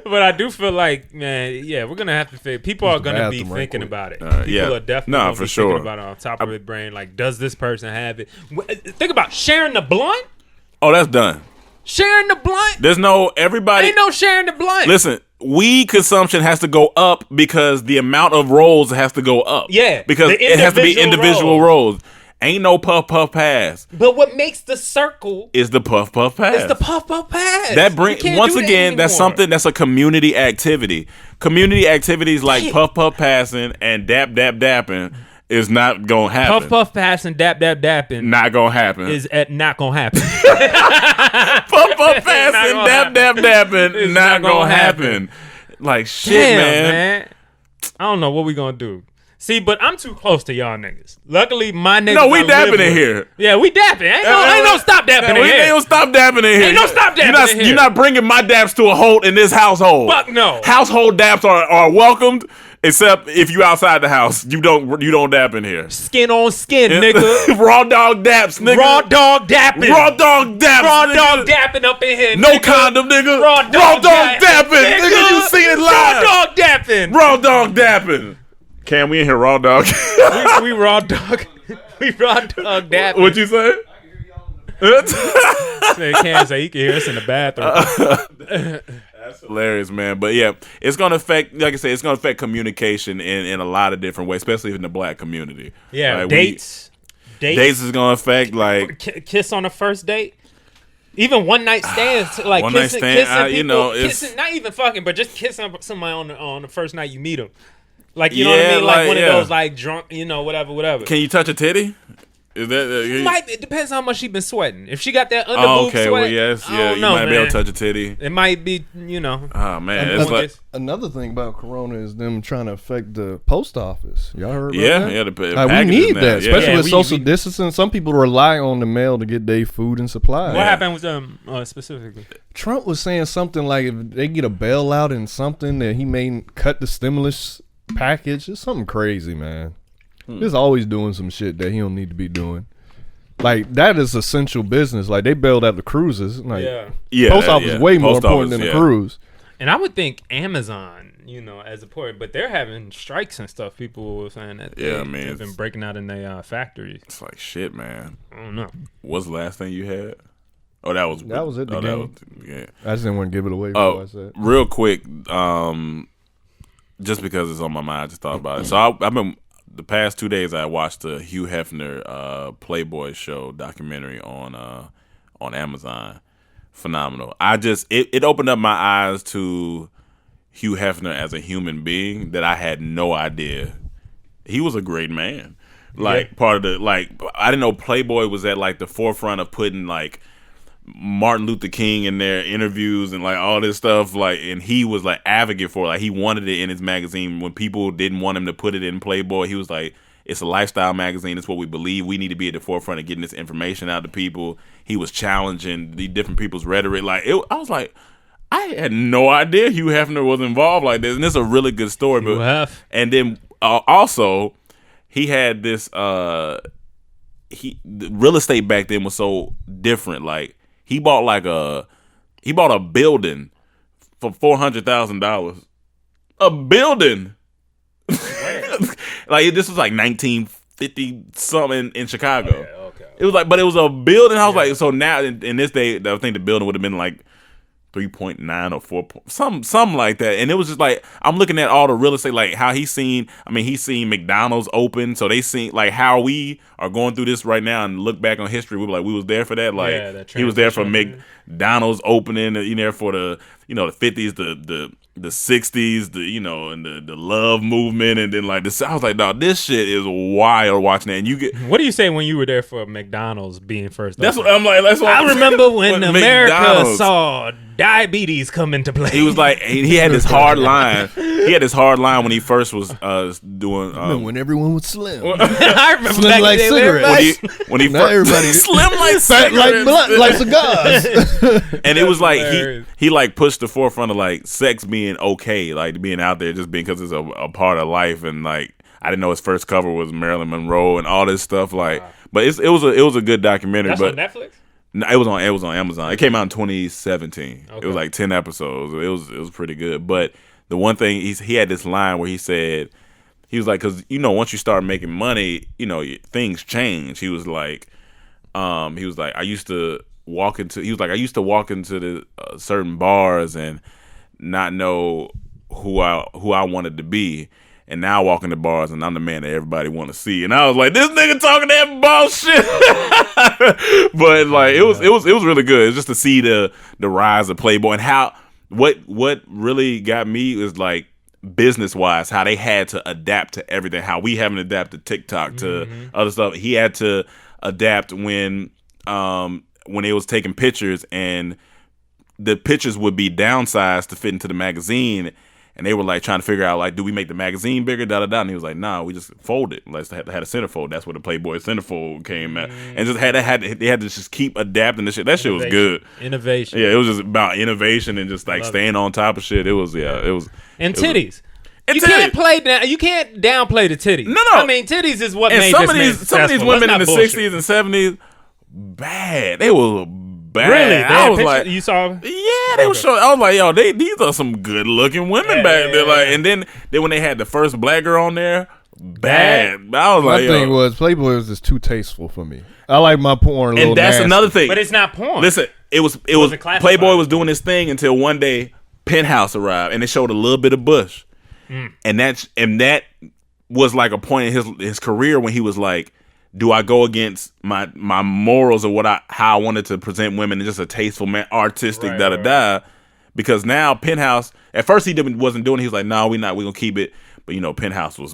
But I do feel like, man, we're gonna have to. People are gonna be thinking about it. People are definitely gonna be thinking about it on top of their brain. Like, does this person have it? Think about sharing the blunt. Oh, that's done. Sharing the blunt. There's everybody. Ain't no sharing the blunt. Listen. Weed consumption has to go up because the amount of rolls has to go up. Yeah. Because it has to be individual rolls. Ain't no puff puff pass. But what makes the circle is the puff puff pass. It's the puff puff pass. That once again, that's something that's a community activity. Community activities like puff puff passing and dap dapping is not gonna happen. Puff puff passing, dap dapping. Not gonna happen. Is not gonna happen. Puff puff passing, dap dapping. Not gonna happen. Like shit, man. I don't know what we gonna do. See, but I'm too close to y'all niggas. Luckily, my niggas. No, we dapping in here. Yeah, we dapping. Ain't no stop dapping in here. Ain't no stop dapping in here. Ain't no stop dapping in here. You're not bringing my daps to a halt in this household. Fuck no. Household daps are welcomed. Except if you outside the house, you don't dap in here. Skin on skin, nigga. Raw dog daps, nigga. Raw dog dapping. Raw dog daps. Raw dog dapping up in here. No condom, nigga. Raw dog dapping, nigga. You see it live. Raw dog dapping. Raw dog dapping. Cam, we in here raw dog. we raw dog. We raw dog dapping. What you say? Cam say he can hear us in the bathroom. That's hilarious, man. But yeah, it's gonna affect, like I said, it's gonna affect communication in a lot of different ways, especially in the black community. Yeah, like dates is gonna affect like kiss on the first date. Even one night stands, like one kissing people, it's not even fucking, but just kissing somebody on the first night you meet them. Like, you know what I mean? Like one of those like drunk, whatever. Can you touch a titty? Is that It depends how much she been sweating. If she got that under boob sweat, well, yes, I yeah, don't you know, might be able to man. touch a titty. It might be, you know. Oh man, it's like Another thing about Corona is them trying to affect the post office. Y'all heard about that? yeah, We packages need now, that, yeah. especially Yeah, with we- social we- distancing. Some people rely on the mail to get their food and supplies. What happened with them specifically? Trump was saying something like if they get a bailout and something that he may cut the stimulus package. It's something crazy, man. He's always doing some shit that he don't need to be doing. Like that is essential business. Like they bailed out the cruises. Like post office is way more important than the cruise. And I would think Amazon, you know, as a port, but they're having strikes and stuff. People were saying that they've been breaking out in their factories. It's like shit, man. I don't know. What's the last thing you had? Oh, that was it. The game. Yeah. I just didn't want to give it away. Before I said. Real quick, just because it's on my mind, I just thought about it. So I've been the past 2 days. I watched the Hugh Hefner Playboy show documentary on Amazon. Phenomenal. It opened up my eyes to Hugh Hefner as a human being that I had no idea. He was a great man. Like part of the I didn't know Playboy was at like the forefront of putting like Martin Luther King in their interviews and like all this stuff, like, and he was like advocate for it. Like he wanted it in his magazine when people didn't want him to put it in Playboy. He was like, it's a lifestyle magazine. It's what we believe. We need to be at the forefront of getting this information out to people. He was challenging the different people's rhetoric. I was like, I had no idea Hugh Hefner was involved like this, and it's a really good story. And then also he had this. The real estate back then was so different. Like he bought a building for $400,000. A building. Like this was like 1950 something in Chicago. Okay. It was like, but it was a building. I was like, so now in this day, I think the building would have been like 3.9 or 4, something like that. And it was just like, I'm looking at all the real estate, like how he's seen McDonald's open. So they seen like how we are going through this right now and look back on history. We were like, we was there for that. Like he was there for McDonald's opening, you know, for the 50s, the 60s, and the love movement. And then like this, I was like, dog, this shit is wild watching that. And you get, what do you say when you were there for McDonald's being first? That's what I'm like. That's what I remember when America McDonald's saw diabetes come into play. He was like, he had this hard line. He had this hard line when he first was doing. When everyone was slim. I remember Slim back like then, cigarettes. When he Not first, everybody slim like fat cigarettes. like cigars. And it was like hilarious. he like pushed the forefront of like sex being okay, like being out there just being because it's a part of life. And like I didn't know his first cover was Marilyn Monroe and all this stuff. Like, but it was a good documentary. That's but on Netflix. No, it was on Amazon. It came out in 2017. Okay. It was like 10 episodes. It was pretty good. But the one thing he had this line where he said, he was like, because once you start making money, things change. He was like, I used to walk into the certain bars and not know who I wanted to be. And now I walk into bars and I'm the man that everybody want to see. And I was like, this nigga talking that bullshit. But like it was really good. It's just to see the rise of Playboy and how what really got me is like business wise how they had to adapt to everything. How we haven't adapted TikTok to other stuff. He had to adapt when they was taking pictures and the pictures would be downsized to fit into the magazine. And they were like trying to figure out like, do we make the magazine bigger? And he was like, nah, we just fold it. Let's had a centerfold. That's where the Playboy centerfold came out. And just they had to just keep adapting this shit. That shit was good. Innovation. Yeah, it was just about innovation and just like staying on top of shit. It was. And titties. And you titties. You can't downplay the titties. No. I mean, titties is what and made some this of these women in the 60s and 70s, bad. They were bad. Really? I was like, you saw? Yeah, they were showing. I was like, yo, these are some good looking women back there. Like, and then when they had the first black girl on there, bad. I was like, my thing was Playboy was just too tasteful for me. I like my porn. And that's nasty. another thing. But it's not porn. Listen, it was classified. Playboy was doing this thing until one day Penthouse arrived and they showed a little bit of bush, and that was like a point in his career when he was like, do I go against my morals of how I wanted to present women and just a tasteful man, artistic Right. Because now Penthouse, at first he wasn't doing it. He was like, no, we're not. We're gonna keep it. But Penthouse was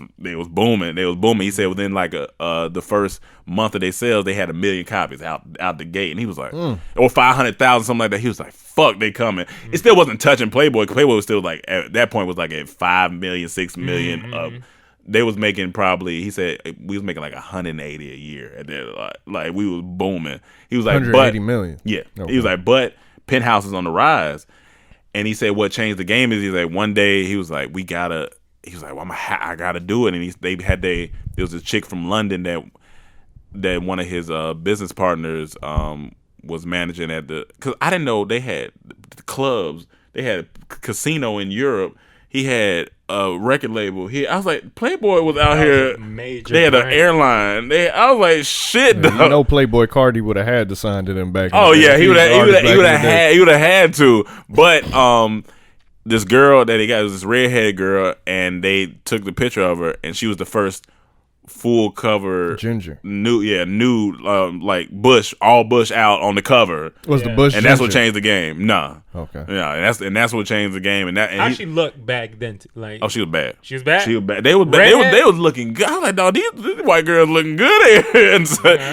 booming. They was booming. He said within like the first month of their sales, they had 1 million copies out the gate, and he was like, or 500,000, something like that. He was like, "Fuck, they coming." It still wasn't touching Playboy. Playboy was still like at that point was like at 5 million, 6 million. They was making probably. He said we was making like 180 a year, and then like we was booming. He was like 180 million. Yeah, Okay. he was like, but Penthouse is on the rise. And he said what changed the game is he's like one day he was like well, I gotta do it. And there was a chick from London that one of his business partners was managing because I didn't know they had clubs, they had a casino in Europe. He had a record label. I was like, Playboy was out here. Major they had an brand. airline. I was like, shit. Yeah, Playboy Cardi would have had to sign to them back. Oh in the yeah, day. he would was artist back in the day. have had to. But this girl that he got was this redheaded girl, and they took the picture of her, and she was the first full cover Ginger. nude like bush out on the cover. Was the Bush And that's what ginger? changed the game. Nah. Okay. Yeah, and that's what changed the game. And How she looked back then? Like, oh, she was bad. She was bad? She was bad. They was looking good. I was like, dog, these white girls looking good here. And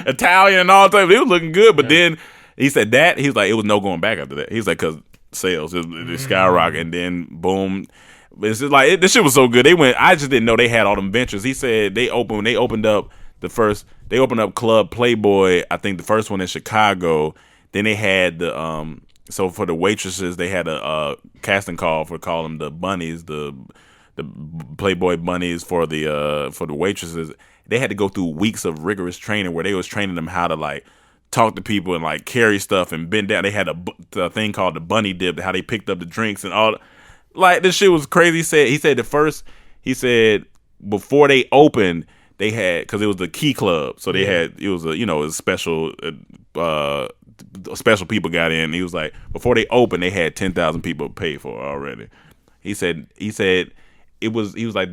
Italian and all types. They was looking good. But then he said that. He was like, it was no going back after that. He's like, because sales is skyrocketed. And then, boom. It's just like, this shit was so good. I just didn't know they had all them ventures. He said they opened up Club Playboy, I think the first one in Chicago. Then they had so for the waitresses, they had a casting call call them the bunnies, the Playboy bunnies for the waitresses. They had to go through weeks of rigorous training where they was training them how to like talk to people and like carry stuff and bend down. They had a thing called the bunny dip, how they picked up the drinks and all. Like, this shit was crazy. He said before they opened, they had, because it was the Key Club, so they had, it was a special people got in. He was like, before they opened, they had 10,000 people paid for it already. He said they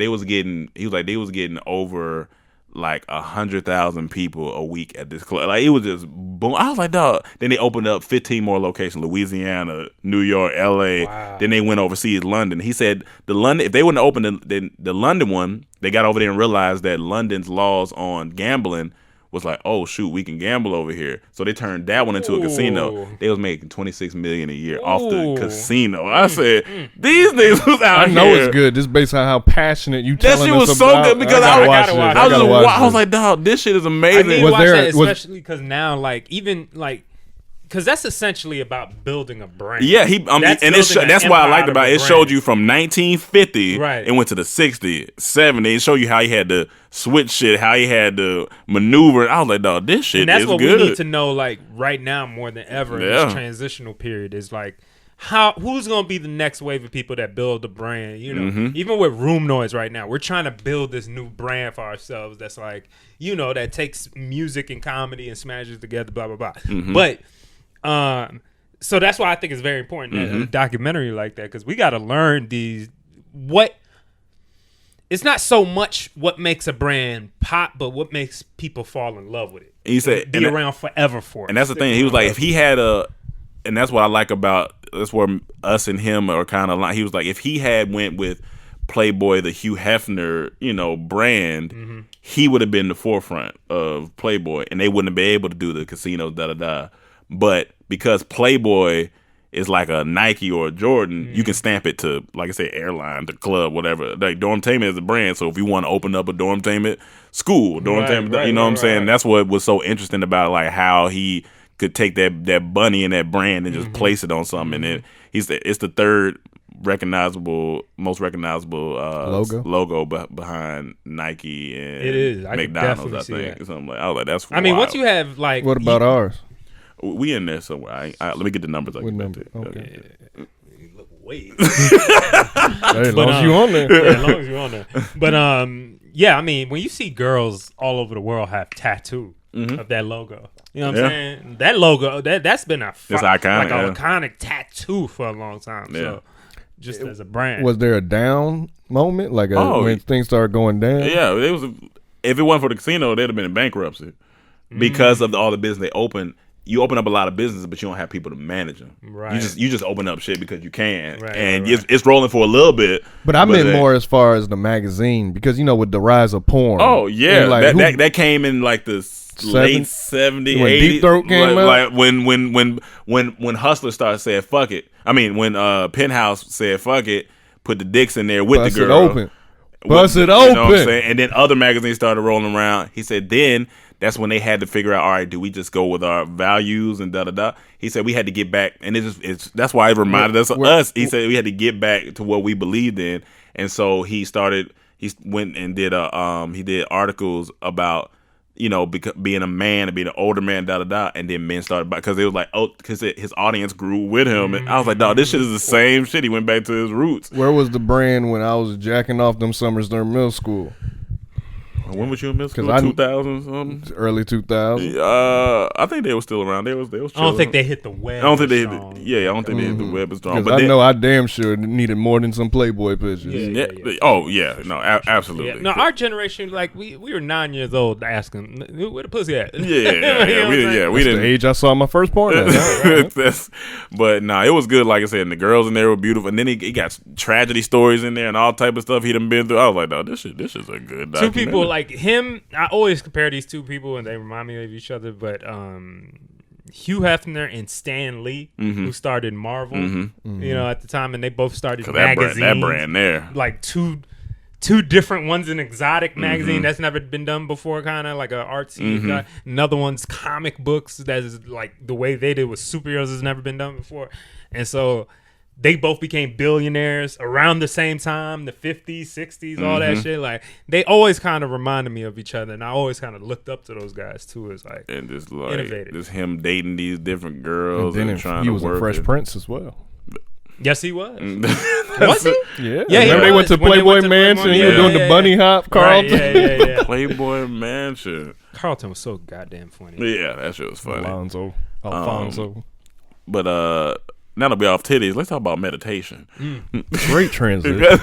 was getting over like 100,000 people a week at this club. Like, it was just boom. I was like, dog. Then they opened up 15 more locations: Louisiana, New York, LA. Wow. Then they went overseas, London. He said if they wouldn't have opened the London one, they got over there and realized that London's laws on gambling was like, oh shoot, we can gamble over here. So they turned that one into a casino. They was making $26 million a year off the casino. I said, these niggas was out here. I know it's good. Just based on how passionate you That telling shit us was so about. good because I gotta watch it. I was like, dog, this shit is I amazing. need to Was watch there- that, was- especially because now, like, even like, because that's essentially about building a brand. Yeah, That's and building an that's what I liked empire about it. It of a showed brand. you from 1950 Right. and went to the 60s, 70s. It showed you how he had to switch shit, how he had to maneuver. I was like, dog, this shit And that's is what good. we need to know, like, right now more than ever in Yeah. this transitional period is like, who's gonna be the next wave of people that build a brand? Even with Room Noise right now, we're trying to build this new brand for ourselves. That's like, that takes music and comedy and smashes together, blah blah blah. But so that's why I think it's very important that a documentary like that, because we got to learn it's not so much what makes a brand pop, but what makes people fall in love with it. He said, Be around forever for it. and that's the thing. He was like, if he had and that's what I like about, that's where us and him are kind of like, he was like, if he had went with Playboy, the Hugh Hefner, brand, he would have been the forefront of Playboy, and they wouldn't have been able to do the casinos, But because Playboy is like a Nike or a Jordan, you can stamp it to, like I said, airline, to club, whatever. Like, Dormtainment is a brand, so if you want to open up a Dormtainment school, Dormtainment, you know what I'm saying? That's what was so interesting about, like, how he could take that bunny and that brand and just place it on something. And it's the third most recognizable logo behind Nike and It is. I could McDonald's, definitely I see think. that. Something like, I was like, that's I mean, wild. once you have like, What about ours? We in there somewhere. Let me get the numbers. What number? Okay. wait, Hey, as long as you on there. as long as you're on there. But yeah, I mean, when you see girls all over the world have tattoo of that logo, you know what I'm saying? That logo, that's been It's iconic, an iconic tattoo for a long time. So just as a brand, Was there a down moment, like when things started going down? Yeah, it was. If it wasn't for the casino, they'd have been in bankruptcy because of all the business they opened. you open up a lot of businesses, but you don't have people to manage them. Right. You just open up shit because you can, Right, and right. It's rolling for a little bit. But I meant more as far as the magazine, because with the rise of porn. Oh yeah, and, like, that came in like the late 70s, when 80s. Deep Throat came out? Like when Hustler started saying fuck it. I mean, when Penthouse said fuck it, put the dicks in there with Bust the it girl. open. Bust it You know what I'm open. saying? And then other magazines started rolling around. He said then that's when they had to figure out, all right, do we just go with our values and da-da-da? He said we had to get back, and that's why it reminded us of us. He said we had to get back to what we believed in. And so he went and did he did articles about, being a man and being an older man, da-da-da. And then men started, because it was like, because his audience grew with him. And I was like, dog, this shit is the same shit. He went back to his roots. Where was the brand when I was jacking off them summers during middle school? When was you in middle school? 2000 something? Early 2000s. I think they were still around. They was I don't chilling. think they hit the web. I don't think they strong. hit. Yeah, I don't think they hit the web as strong. Because But I know I damn sure needed more than some Playboy pictures. Yeah. Oh yeah, no, absolutely. Yeah. No, our generation, like we were 9 years old asking where the pussy at. Yeah, You know what I'm saying? we That's didn't. the age I saw my first porno. But nah, it was good. Like I said, and the girls in there were beautiful. And then he got tragedy stories in there and all type of stuff he done been through. I was like, no, this is a good. Two people like him. I always compare these two people, and they remind me of each other. But Hugh Hefner and Stan Lee, who started Marvel, at the time, and they both started magazines. That brand there, like two different ones, an exotic magazine that's never been done before, kind of like a artsy. Another one's comic books that is like the way they did with superheroes has never been done before, and so they both became billionaires around the same time, the 50s, 60s, all that shit. Like, they always kind of reminded me of each other, and I always kind of looked up to those guys, too, as, like, and just like innovative. just him dating these different girls And and, then trying he to was work a Fresh it. Prince as well. Yes, he was. Was Was he? Yeah. Yeah, he Remember they went was. to When they Playboy went to Mansion. Playboy- He was yeah, doing yeah, the bunny hop, Carlton. Right, yeah. Playboy Mansion. Carlton was so goddamn funny. Yeah, that shit was funny. Alfonso. But now that we're off titties, let's talk about meditation. Great transition.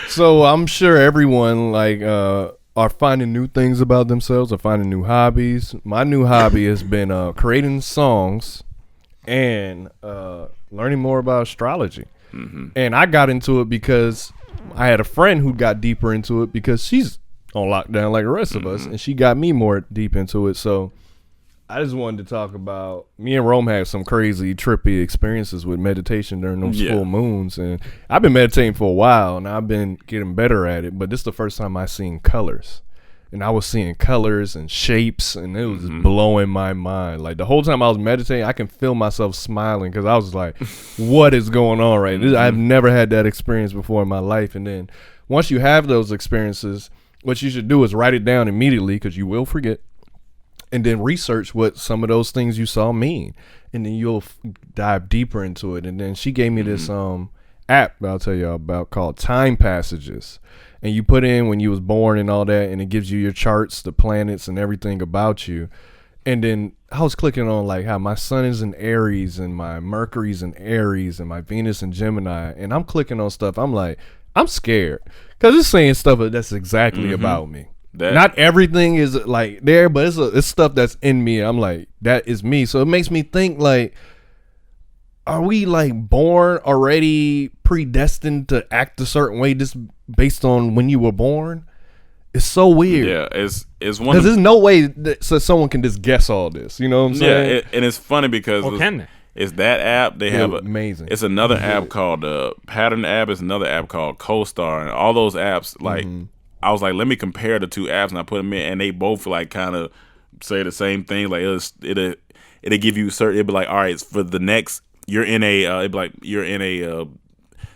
So I'm sure everyone are finding new things about themselves, or finding new hobbies. My new hobby has been creating songs and learning more about astrology. And I got into it because I had a friend who got deeper into it because she's on lockdown like the rest of us, and she got me more deep into it. So I just wanted to talk about, me and Rome had some crazy trippy experiences with meditation during those full moons, and I've been meditating for a while and I've been getting better at it, but this is the first time I seen colors. And I was seeing colors and shapes, and it was just blowing my mind. Like, the whole time I was meditating, I can feel myself smiling because I was like, what is going on right now? I've never had that experience before in my life. And then once you have those experiences, what you should do is write it down immediately, because you will forget, and then research what some of those things you saw mean. And then you'll dive deeper into it. And then she gave me this app that I'll tell you about called Time Passages. And you put in when you was born and all that, and it gives you your charts, the planets, and everything about you. And then I was clicking on like how my sun is in Aries, and my Mercury's in Aries, and my Venus in Gemini. And I'm clicking on stuff. I'm like, I'm scared, because it's saying stuff that's exactly about me. Not everything is like there, but it's stuff that's in me. I'm like, that is me. So it makes me think, like, are we like born already predestined to act a certain way just based on when you were born? It's so weird. Yeah, it's one. Because there's no way that someone can just guess all this. You know what I'm saying? Yeah, and it's funny because Or can they? it's that app. They have amazing. It's another app called Pattern app. It's another app called CoStar, and all those apps. Like, I was like, let me compare the two apps, and I put them in, and they both like kind of say the same thing. Like it'll give you certain. It'll be like, all right, for the next. You're in a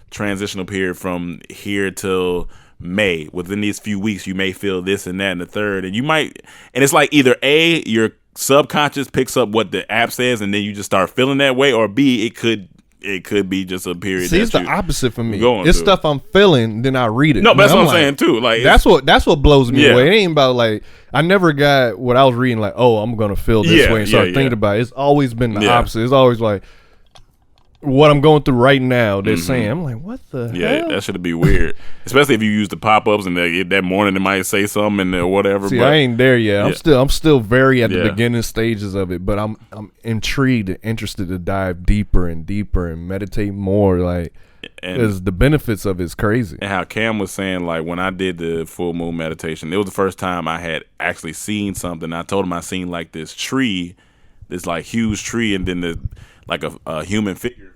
transitional period from here till May. Within these few weeks, you may feel this and that and the third, and you might. And it's like either A, your subconscious picks up what the app says, and then you just start feeling that way, or B, it could be just a period. See, it's the opposite for me. Going It's through. stuff I'm feeling, then I read it. No, but that's what I'm like, saying too. Like that's what blows me Yeah. away. It ain't about like, I never got what I was reading like, oh, I'm gonna feel this way and start thinking about it. It's always been the opposite. It's always like, what I'm going through right now, they're saying, I'm like, what the hell? That should be weird. Especially if you use the pop-ups and that morning they might say something and whatever. See, but I ain't there yet. Yeah. I'm still very at the beginning stages of it, but I'm intrigued and interested to dive deeper and meditate more, like, because the benefits of it's crazy. And how Cam was saying, like, when I did the full moon meditation, it was the first time I had actually seen something. I told him I seen like this tree, this like huge tree, and then like a human figure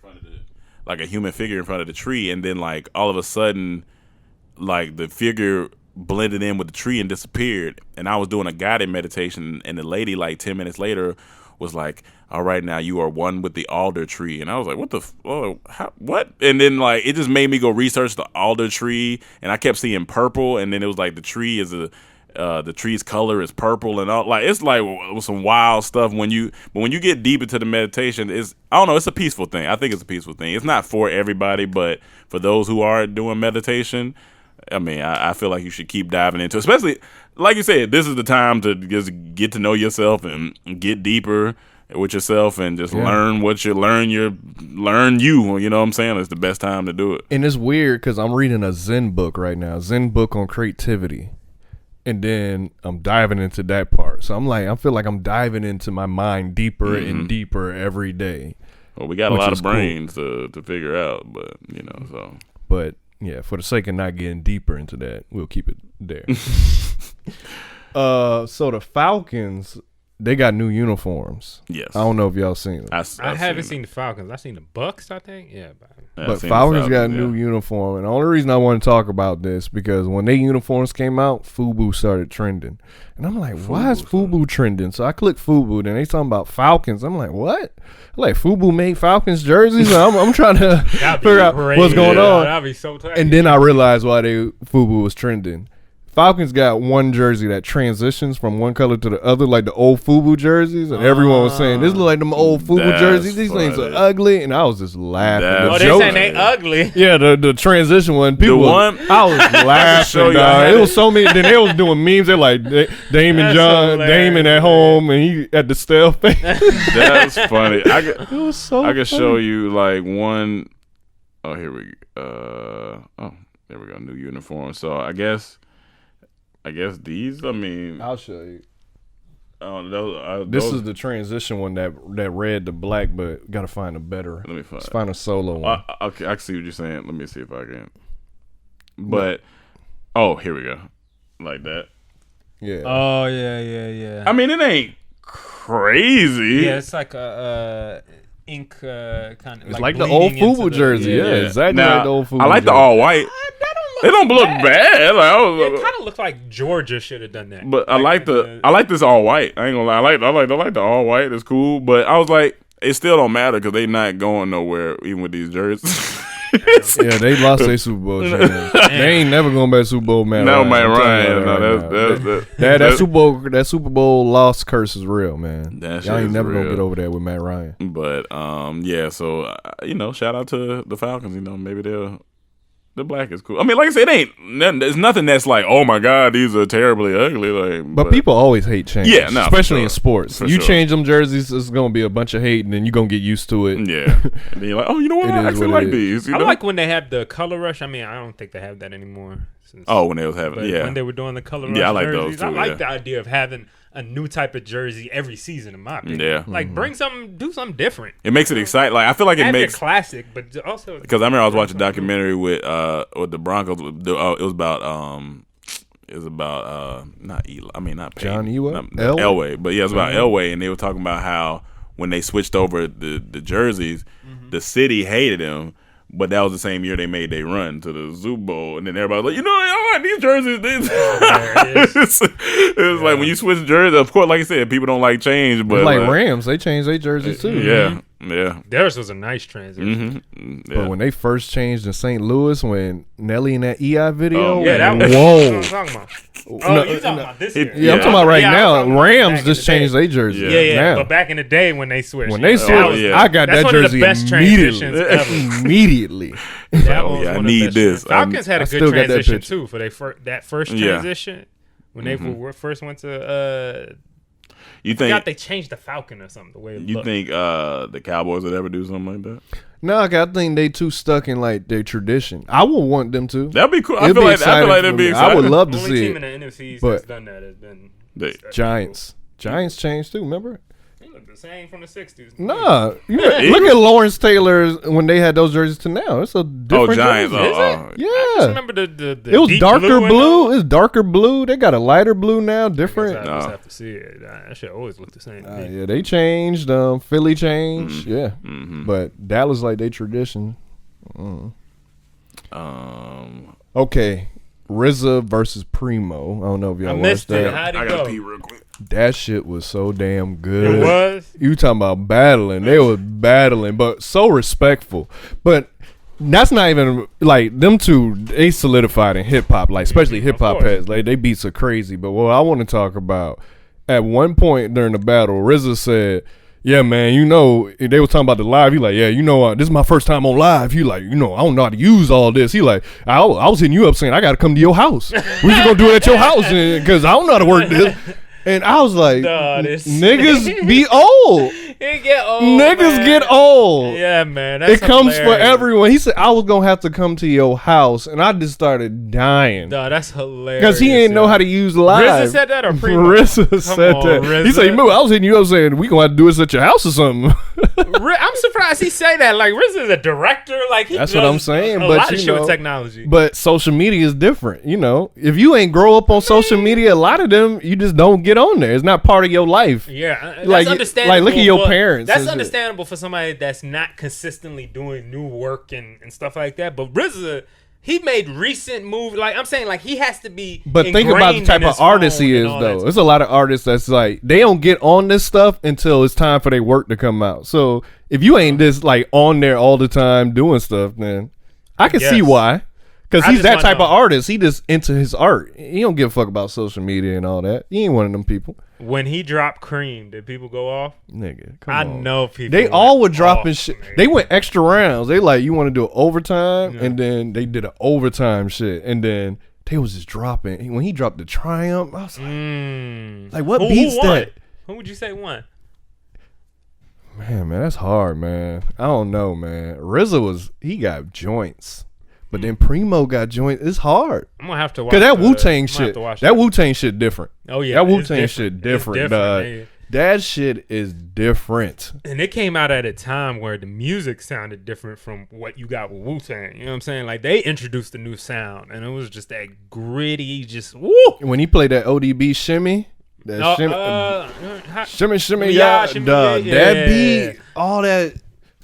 in front of the tree, and then like all of a sudden, like the figure blended in with the tree and disappeared. And I was doing a guided meditation, and the lady like 10 minutes later was like, all right, now you are one with the alder tree. And I was like, what? And then like it just made me go research the alder tree, and I kept seeing purple, and then it was like the tree is the tree's color is purple, and all, like it's like some wild stuff when you get deep into the meditation. It's a peaceful thing. I think it's a peaceful thing. It's not for everybody, but for those who are doing meditation, I mean, I feel like you should keep diving into it. Especially like you said, this is the time to just get to know yourself and get deeper with yourself and just learn what you learn. You know what I'm saying? It's the best time to do it. And it's weird because I'm reading a Zen book right now, Zen book on creativity. And then I'm diving into that part. So I feel like I'm diving into my mind deeper and deeper every day. Well, we got a lot of brains to figure out, but so. But yeah, for the sake of not getting deeper into that, we'll keep it there. So the Falcons, they got new uniforms. Yes. I don't know if y'all seen them. I haven't seen the Falcons. I've seen the Bucks, I think. Yeah. But Falcons got a new uniform. And the only reason I want to talk about this, because when their uniforms came out, FUBU started trending. And I'm like, why is FUBU trending? So I click FUBU, and they talking about Falcons. I'm like, what? Like, FUBU made Falcons jerseys? I'm trying to figure out what's going on. That'd be so tight. And then I realized why FUBU was trending. Falcons got one jersey that transitions from one color to the other, like the old FUBU jerseys, and everyone was saying, this look like them old FUBU jerseys. These things are ugly, and I was just laughing. They saying they ugly. Yeah, the transition one. I was laughing, dog. It was so many. Then they was doing memes. They're like Damon Damon at home, and he at the stale face. That's funny. It was so I could funny. show you like one. Oh, here we go. There we go. New uniform. So I guess these. I mean, I'll show you. This is the transition one that red to black, but gotta find a better. Let me find a solo one. Okay, I can see what you're saying. Let me see if I can. But here we go, like that. Yeah. Oh yeah. I mean, it ain't crazy. Yeah, it's like a ink kind of. It's like the old FUBU jersey. Yeah, exactly. Now, like the old FUBU I like jersey. the all white. They don't look bad. Like, it kind of looked like Georgia should have done that. But I like this all white. I ain't gonna lie. I like the all white. It's cool. But I was like, it still don't matter because they not going nowhere even with these jerseys. Yeah, they lost their Super Bowl chance. They ain't never going back to Super Bowl, man. No, Matt Ryan. That Super Bowl loss curse is real, man. Y'all ain't never gonna get over that with Matt Ryan. But yeah. So shout out to the Falcons. Maybe the black is cool. I mean, like I said, there's nothing that's like, oh my god, these are terribly ugly. Like, but people always hate change. Yeah, no, especially in sports. For you sure. change them jerseys, it's gonna be a bunch of hate, and then you're gonna get used to it. Yeah, and then you're like, oh, you know what? I actually like these. I like when they have the color rush. I mean, I don't think they have that anymore. When they was having, when they were doing the color rush. I like jerseys, those too. I like the idea of having a new type of jersey every season. In my opinion, yeah, like do something different. It makes it exciting. Like I feel like it makes classic, but also because I remember I was watching a documentary with the Broncos. It was about not Eli. I mean not Peyton, John Elway, but yeah, it was about Elway, and they were talking about how when they switched over the jerseys, the city hated him. But that was the same year they made their run to the Super Bowl, and then everybody was like, I like these jerseys. It's like when you switch jerseys, of course, like I said, people don't like change, but like Rams, they changed their jerseys too. Yeah. Theirs was a nice transition. Yeah. But when they first changed in St. Louis, when Nelly in that EI video, that was whoa. what I'm talking about. Oh, you talking about this year? Yeah, I'm talking about right now. about Rams just changed their jersey. Yeah. But back in the day when they switched, I got that jersey transitions ever. Immediately. I need this. Falcons had a good transition too for that first transition when they first went to. You I forgot think they changed the Falcon or something. The way it you looked. think the Cowboys would ever do something like that? No, I think they too stuck in like their tradition. I would want them to. That'd be cool. I It'd feel be like exciting that'd for be me. exciting. I would love The to only see team it. in the NFC But- that's done that has been They- Giants. Giants changed too. Remember? They look the same from the 60s. Nah, look at Lawrence Taylor when they had those jerseys to now. It's a different Giants. jersey. Oh, I just Yeah, remember the it was deep darker and blue. all. It's darker blue. They got a lighter blue now, I guess different. I No. just have to see it. That shit always look the same. to me. Yeah, they changed. Philly changed. Yeah, Mm-hmm. but Dallas like they tradition. Um, Okay, RZA versus Primo. I don't know if y'all I watched missed it. that. How'd it I gotta go? pee real quick. That shit was so damn good. It was. You talking about battling? They was battling, but so respectful. But that's not even like them two. They solidified in hip hop, like especially hip hop course. heads. Like they beats are crazy. But what I want to talk about at one point during the battle, RZA said, "Yeah, man, you know they was talking about the live. He like, yeah, you know, this is my first time on live. He like, you know, I don't know how to use all this. He like, I was hitting you up saying I got to come to your house. We just gonna do it at your house because I don't know how to work this." And I was like, Dog, this- niggas be old. It get old. Niggas man. get old. Yeah, man. That's It comes for hilarious. everyone. He said, I was going to have to come to your house. And I just started dying. Dog, that's hilarious. Because he ain't know how to use live. RZA said that or Primo? RZA said on, that. RZA. He said, "Remember, I was hitting you up saying, we going to have to do this at your house or something." I'm surprised he say that. Like RZA is a director. Like he That's does what I'm saying, A but lot you of shit with know, technology. But social media is different. You know, if you ain't grow up on social media, a lot of them, you just don't get on there. It's not part of your life. Yeah, that's Like, understandable. like, look at your for- parents That's and shit. understandable for somebody that's not consistently doing new work and stuff like that. But RZA, he made recent moves. Like I'm saying, like he has to be. But think about the ingrained type in of his artist phone he and is, all though. that. There's a lot of artists that's like they don't get on this stuff until it's time for their work to come out. So if you ain't just like on there all the time doing stuff, then I can see guess. why. Because I he's just that wanna type know. of artist. He just into his art. He don't give a fuck about social media and all that. He ain't one of them people. When he dropped Cream, did people go off? Nigga, come I on. know people. They went all were off, dropping shit. nigga. They went extra rounds. They like, you want to do overtime, and then they did an overtime shit, and then they was just dropping. When he dropped the Triumph, I was like, what Who beats won? that? Who would you say won? Man, that's hard, man. I don't know, man. RZA he got joints, but then Primo got joints. It's hard. I'm gonna have to watch. Cause that the- Wu Tang I'm gonna have shit, to watch that Wu Tang shit different. Oh yeah, that Wu it's Tang shit It's different, dog. nigga. That shit is different. And it came out at a time where the music sounded different from what you got with Wu Tang. You know what I'm saying? Like they introduced a new sound, and it was just that gritty, just woo. When he played that ODB shimmy, that No, shimmy, shimmy, Yeah, yeah, shimmy, dog. yeah. That beat, all that,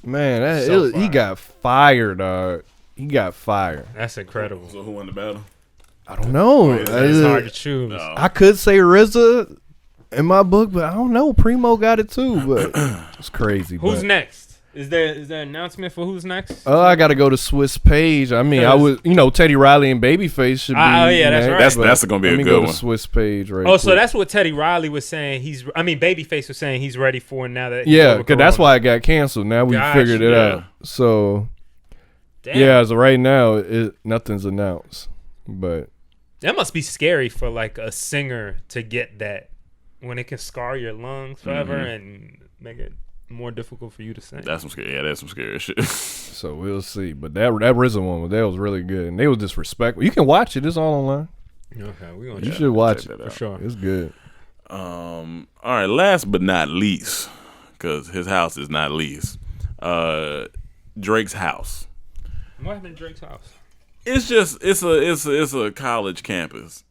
man. He fire. got fire, dog. He got fire. That's incredible. So who won the battle? I don't know. It's hard to choose. I could say RZA in my book, but I don't know. Primo got it too, but it's crazy. Who's but, next? Is there an announcement for who's next? I got to go to Swiss Page. I mean, I was, Teddy Riley and Babyface should be. Oh, yeah, that's next, right. That's gonna be let a me good go one. to Swiss Page right Oh, so quick. that's what Teddy Riley was saying. Babyface was saying he's ready for now that. Yeah, because that's why it got canceled. Now we Gotcha, figured it yeah. out. So Damn, yeah, as of right now, nothing's announced. But that must be scary for like a singer to get that when it can scar your lungs forever and make it more difficult for you to sing. That's some scary. Yeah, that's some scary shit. so we'll see. But that RZA one, that was really good, and they was disrespectful. You can watch it. It's all online. Okay, we gonna You check should watch check it that out. for sure. It's good. All right. Last but not least, because his house is not least. Drake's house. What happened to Drake's house? It's a college campus.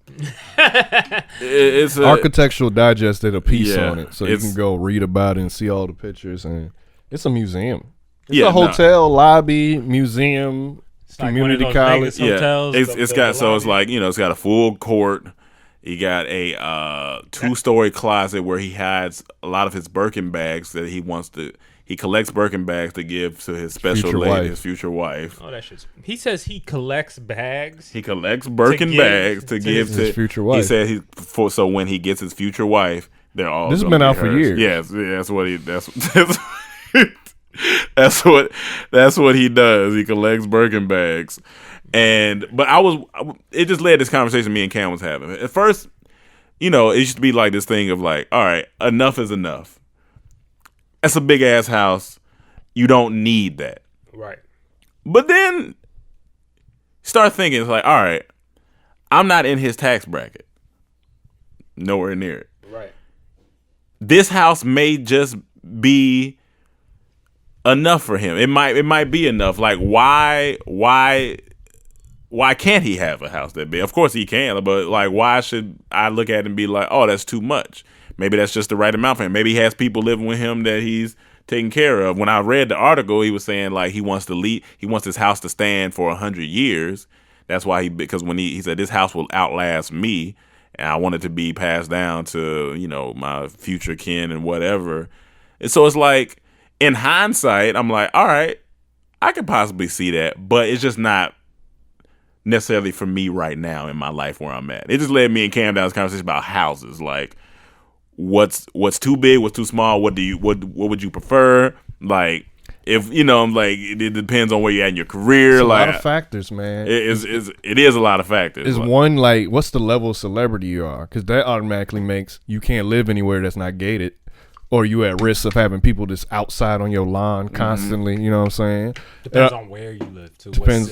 It's a Architectural Digest did a piece Yeah, on it, so you it's- can go read about it and see all the pictures. And it's a museum. It's Yeah, a hotel, lobby, museum, It's like one of community those college. Vegas hotels. It's got so it's like it's got a full court. He got a 2-story closet where he hides a lot of his Birkin bags that he wants to. He collects Birkin bags to give to his special Future lady, wife. his future wife. Oh, that shit's. He says he collects bags. He collects Birkin give bags to to give his to future He wife. said so when he gets his future wife, they're all. This has gonna been be out for hers. years. Yes, that's what he does. He collects Birkin bags, but it just led this conversation me and Cam was having. At first, you know, it used to be like this thing of like, all right, enough is enough. That's a big ass house. You don't need that. Right. But then start thinking, it's like, all right, I'm not in his tax bracket. Nowhere near it. Right. This house may just be enough for him. It might be enough. Like, why can't he have a house that big? Of course he can, but like, why should I look at it and be like, oh, that's too much? Maybe that's just the right amount for him. Maybe he has people living with him that he's taking care of. When I read the article, he was saying like he wants his house to stand for 100 years. That's why because when he said this house will outlast me, and I want it to be passed down to, you know, my future kin and whatever. And so it's like, in hindsight, I'm like, all right, I could possibly see that, but it's just not necessarily for me right now in my life where I'm at. It just led me and Cam down this conversation about houses, like what's too big, what's too small, what would you prefer? Like, if you know, like it depends on where you're at in your career. It's a like lot of factors, man. It is a lot of factors. Is one like what's the level of celebrity you are? Because that automatically makes you can't live anywhere that's not gated, or you at risk of having people that's outside on your lawn constantly. You know what I'm saying? Depends on where you live too. Depends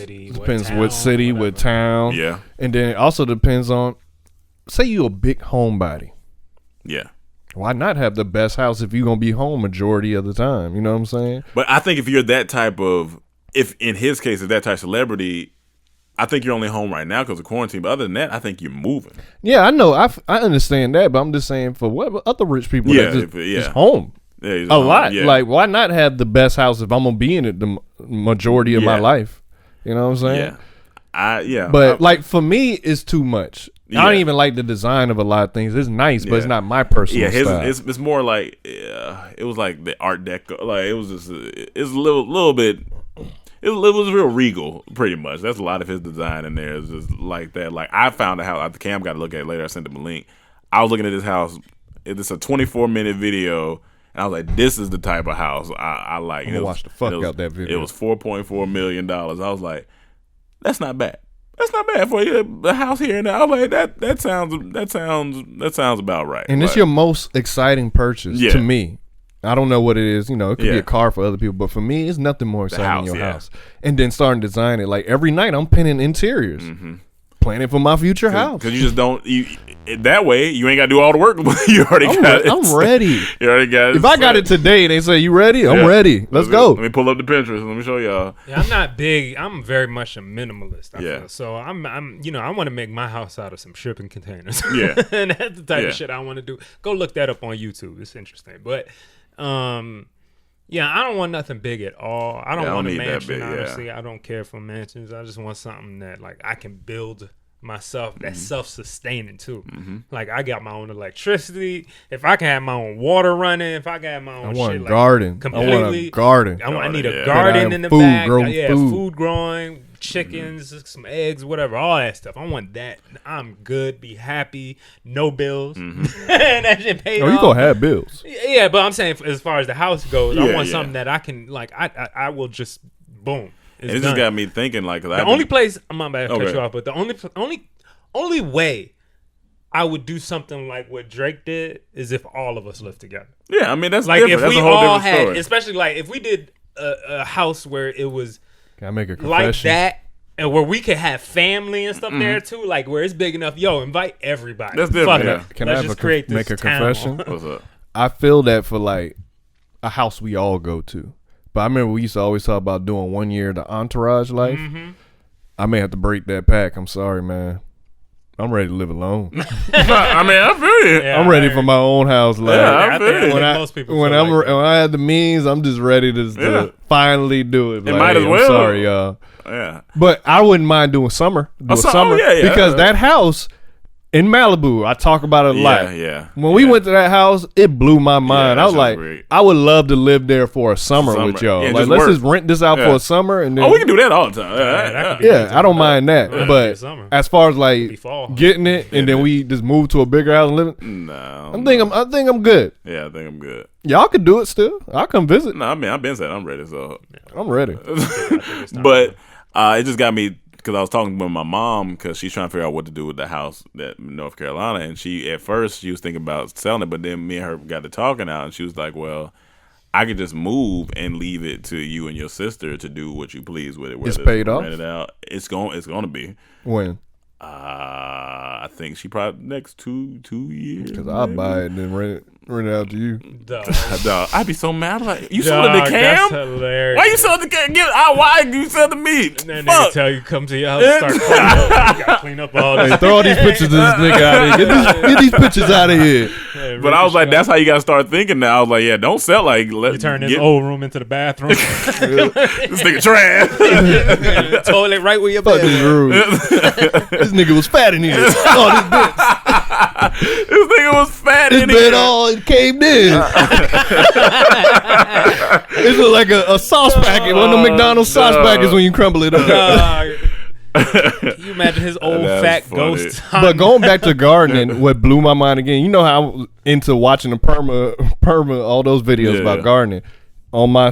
what city, what town. Yeah, and then it also depends on, say you a big homebody. Yeah. Why not have the best house if you're going to be home majority of the time? You know what I'm saying? But I think if you're that type of, if in his case, if that type of celebrity, I think you're only home right now because of quarantine. But other than that, I think you're moving. Yeah, I know. I understand that. But I'm just saying for what other rich people that just home. Yeah, a lot. Yeah. Like, why not have the best house if I'm going to be in it the majority of my life? You know what I'm saying? Yeah. But like for me, it's too much. Yeah. I don't even like the design of a lot of things. It's nice, but it's not my personal style. It's more like it was like the Art Deco. Like it was just it's a little bit. It was real regal, pretty much. That's a lot of his design in there. It's just like that. Like I found a house. The Cam got to look at it later. I sent him a link. I was looking at this house. It's a 24-minute video. And I was like, this is the type of house I like. I'm gonna watch the fuck out that video. It was $4.4 million. I was like, that's not bad. That's not bad for you. The house here and there. I was like, that sounds about right. And it's your most exciting purchase to me. I don't know what it is. You know, it could be a car for other people, but for me, it's nothing more exciting than your house. And then starting to design it. Like every night, I'm pinning interiors, planning for my future house. Because you just don't. That way, you ain't got to do all the work. You already got it. I'm ready. You already got it. If I got it today, they say you ready. I'm ready. Let's go. Let me pull up the Pinterest. Let me show y'all. Yeah, I'm not big. I'm very much a minimalist. I feel. So I'm I want to make my house out of some shipping containers. Yeah, and that's the type of shit I want to do. Go look that up on YouTube. It's interesting. But yeah, I don't want nothing big at all. I don't want a mansion. Honestly, I don't care for mansions. I just want something that like I can build myself that's self-sustaining too. Like I got my own electricity. If I can have my own water running, if I can have my own shit, garden. Completely, I want a garden. I need a garden in the food, back. Food growing, chickens, some eggs, whatever, all that stuff. I want that. I'm good. Be happy. No bills. And that shit paid off. You gonna have bills? Yeah, but I'm saying as far as the house goes, I want something that I can like. I will just boom. It just got me thinking like the only place I'm not bad to cut you off, but the only way I would do something like what Drake did is if all of us lived together. Yeah, I mean that's like different. If we that's a whole all different had, story. especially like if we did a house where it was Can I make a confession? like that, and where we could have family and stuff there too, like where it's big enough. Yo, invite everybody. That's different. Fuck it. Can Let's I just create make a town. confession? What's up? I feel that for like a house we all go to. But I remember we used to always talk about doing 1 year the entourage life. I may have to break that pack. I'm sorry, man. I'm ready to live alone. I mean, I feel you. Yeah, I'm ready for my own house. Like, I feel you. When most people when feel like that. I have the means, I'm just ready to finally do it. Like, might as well. I'm sorry, y'all. Yeah. But I wouldn't mind doing summer. Summer yeah. Because that house in Malibu, I talk about it a lot. Yeah. When we went to that house, it blew my mind. that I was sounds like, great. I would love to live there for a summer with y'all. Yeah, like, just let's work. just rent this out for a summer, and then We can do that all the time. that could be I don't mind that. Yeah, But summer. as far as like fall. getting it, and then we just move to a bigger house and live. No. I think I'm good. Yeah, I think I'm good. Y'all could do it still. I'll come visit. No, I mean, I've been saying I'm ready, so. I'm ready. But it just got me because I was talking with my mom because she's trying to figure out what to do with the house that in North Carolina, and she at first she was thinking about selling it, but then me and her got to talking out, and she was like, "Well, I could just move and leave it to you and your sister to do what you please with it. It's paid off? Rent it out. It's going to be. When? I think she probably next two years. Because I'll buy it and then rent it out to you. Dog. Dog, I'd be so mad. I'm like, you sold it to Cam? That's hilarious. Why you sold it to Cam? Why you sell to me? And then Fuck. they tell you come to your house and start cleaning up. You gotta clean up all this. Hey, throw all these pictures of this nigga out of here. Get these pictures out of here. Hey, But I was like, that's how you got to start thinking now. I was like, yeah, don't sell like. You turn this old room into the bathroom. This nigga trash. Toilet right where your Fuck bed this was. room. This nigga was fat in here. Oh, this bitch. This nigga was fat This in bed here. all caved in. It look like a sauce packet. One of the McDonald's sauce packets when you crumble it up. Dog. Can you imagine his old That's fat funny. ghost? But going back to gardening, what blew my mind again, you know how I was into watching the perma, all those videos about gardening. On my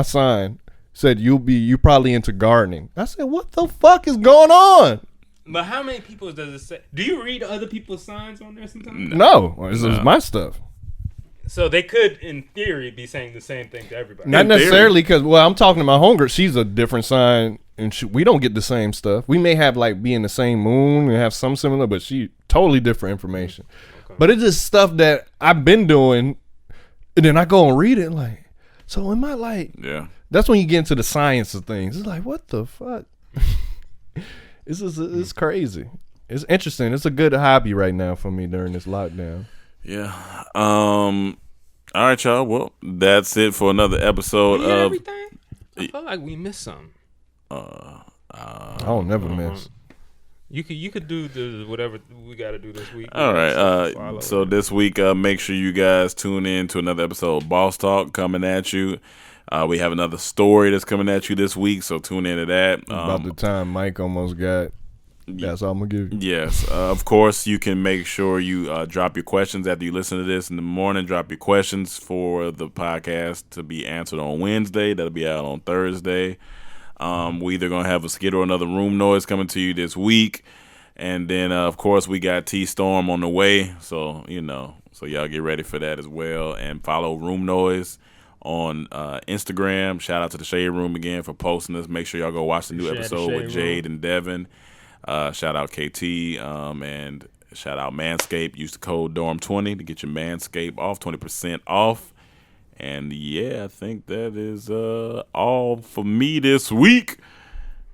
sign said you probably into gardening. I said, what the fuck is going on? But how many people does it say? Do you read other people's signs on there sometimes? No, this is my stuff. So they could, in theory, be saying the same thing to everybody. Not In theory. necessarily because, well, I'm talking to my homegirl. She's a different sign, and we don't get the same stuff. We may have like be in the same moon and have some similar, but she totally different information. Okay. But it's just stuff that I've been doing, and then I go and read it like, so am I like? Yeah. That's when you get into the science of things. It's like, what the fuck? It's crazy. It's interesting. It's a good hobby right now for me during this lockdown. Yeah. All right, y'all. Well, that's it for another episode We did of. everything? I feel like we missed something. I don't never miss. You could do the whatever we got to do this week. All right. So this week, make sure you guys tune in to another episode of Boss Talk coming at you. We have another story that's coming at you this week, so tune into that. About the time Mike almost got. That's all I'm gonna give you. Yes, of course. You can make sure you drop your questions after you listen to this in the morning. Drop your questions for the podcast to be answered on Wednesday. That'll be out on Thursday. We either gonna have a skit or another room noise coming to you this week, and then of course we got T Storm on the way. So so y'all get ready for that as well, and follow Room Noise on Instagram. Shout out to the Shade Room again for posting this. Make sure y'all go watch the new episode with Jade and Devin. Shout out KT and shout out Manscaped. Use the code DORM20 to get your Manscaped off, 20% off. And yeah, I think that is all for me this week.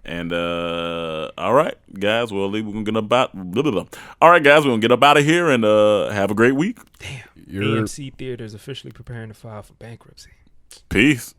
And all right, guys, we're gonna get about. All right, guys, we're gonna get up out of here and have a great week. Damn. AMC Theaters officially preparing to file for bankruptcy. Peace.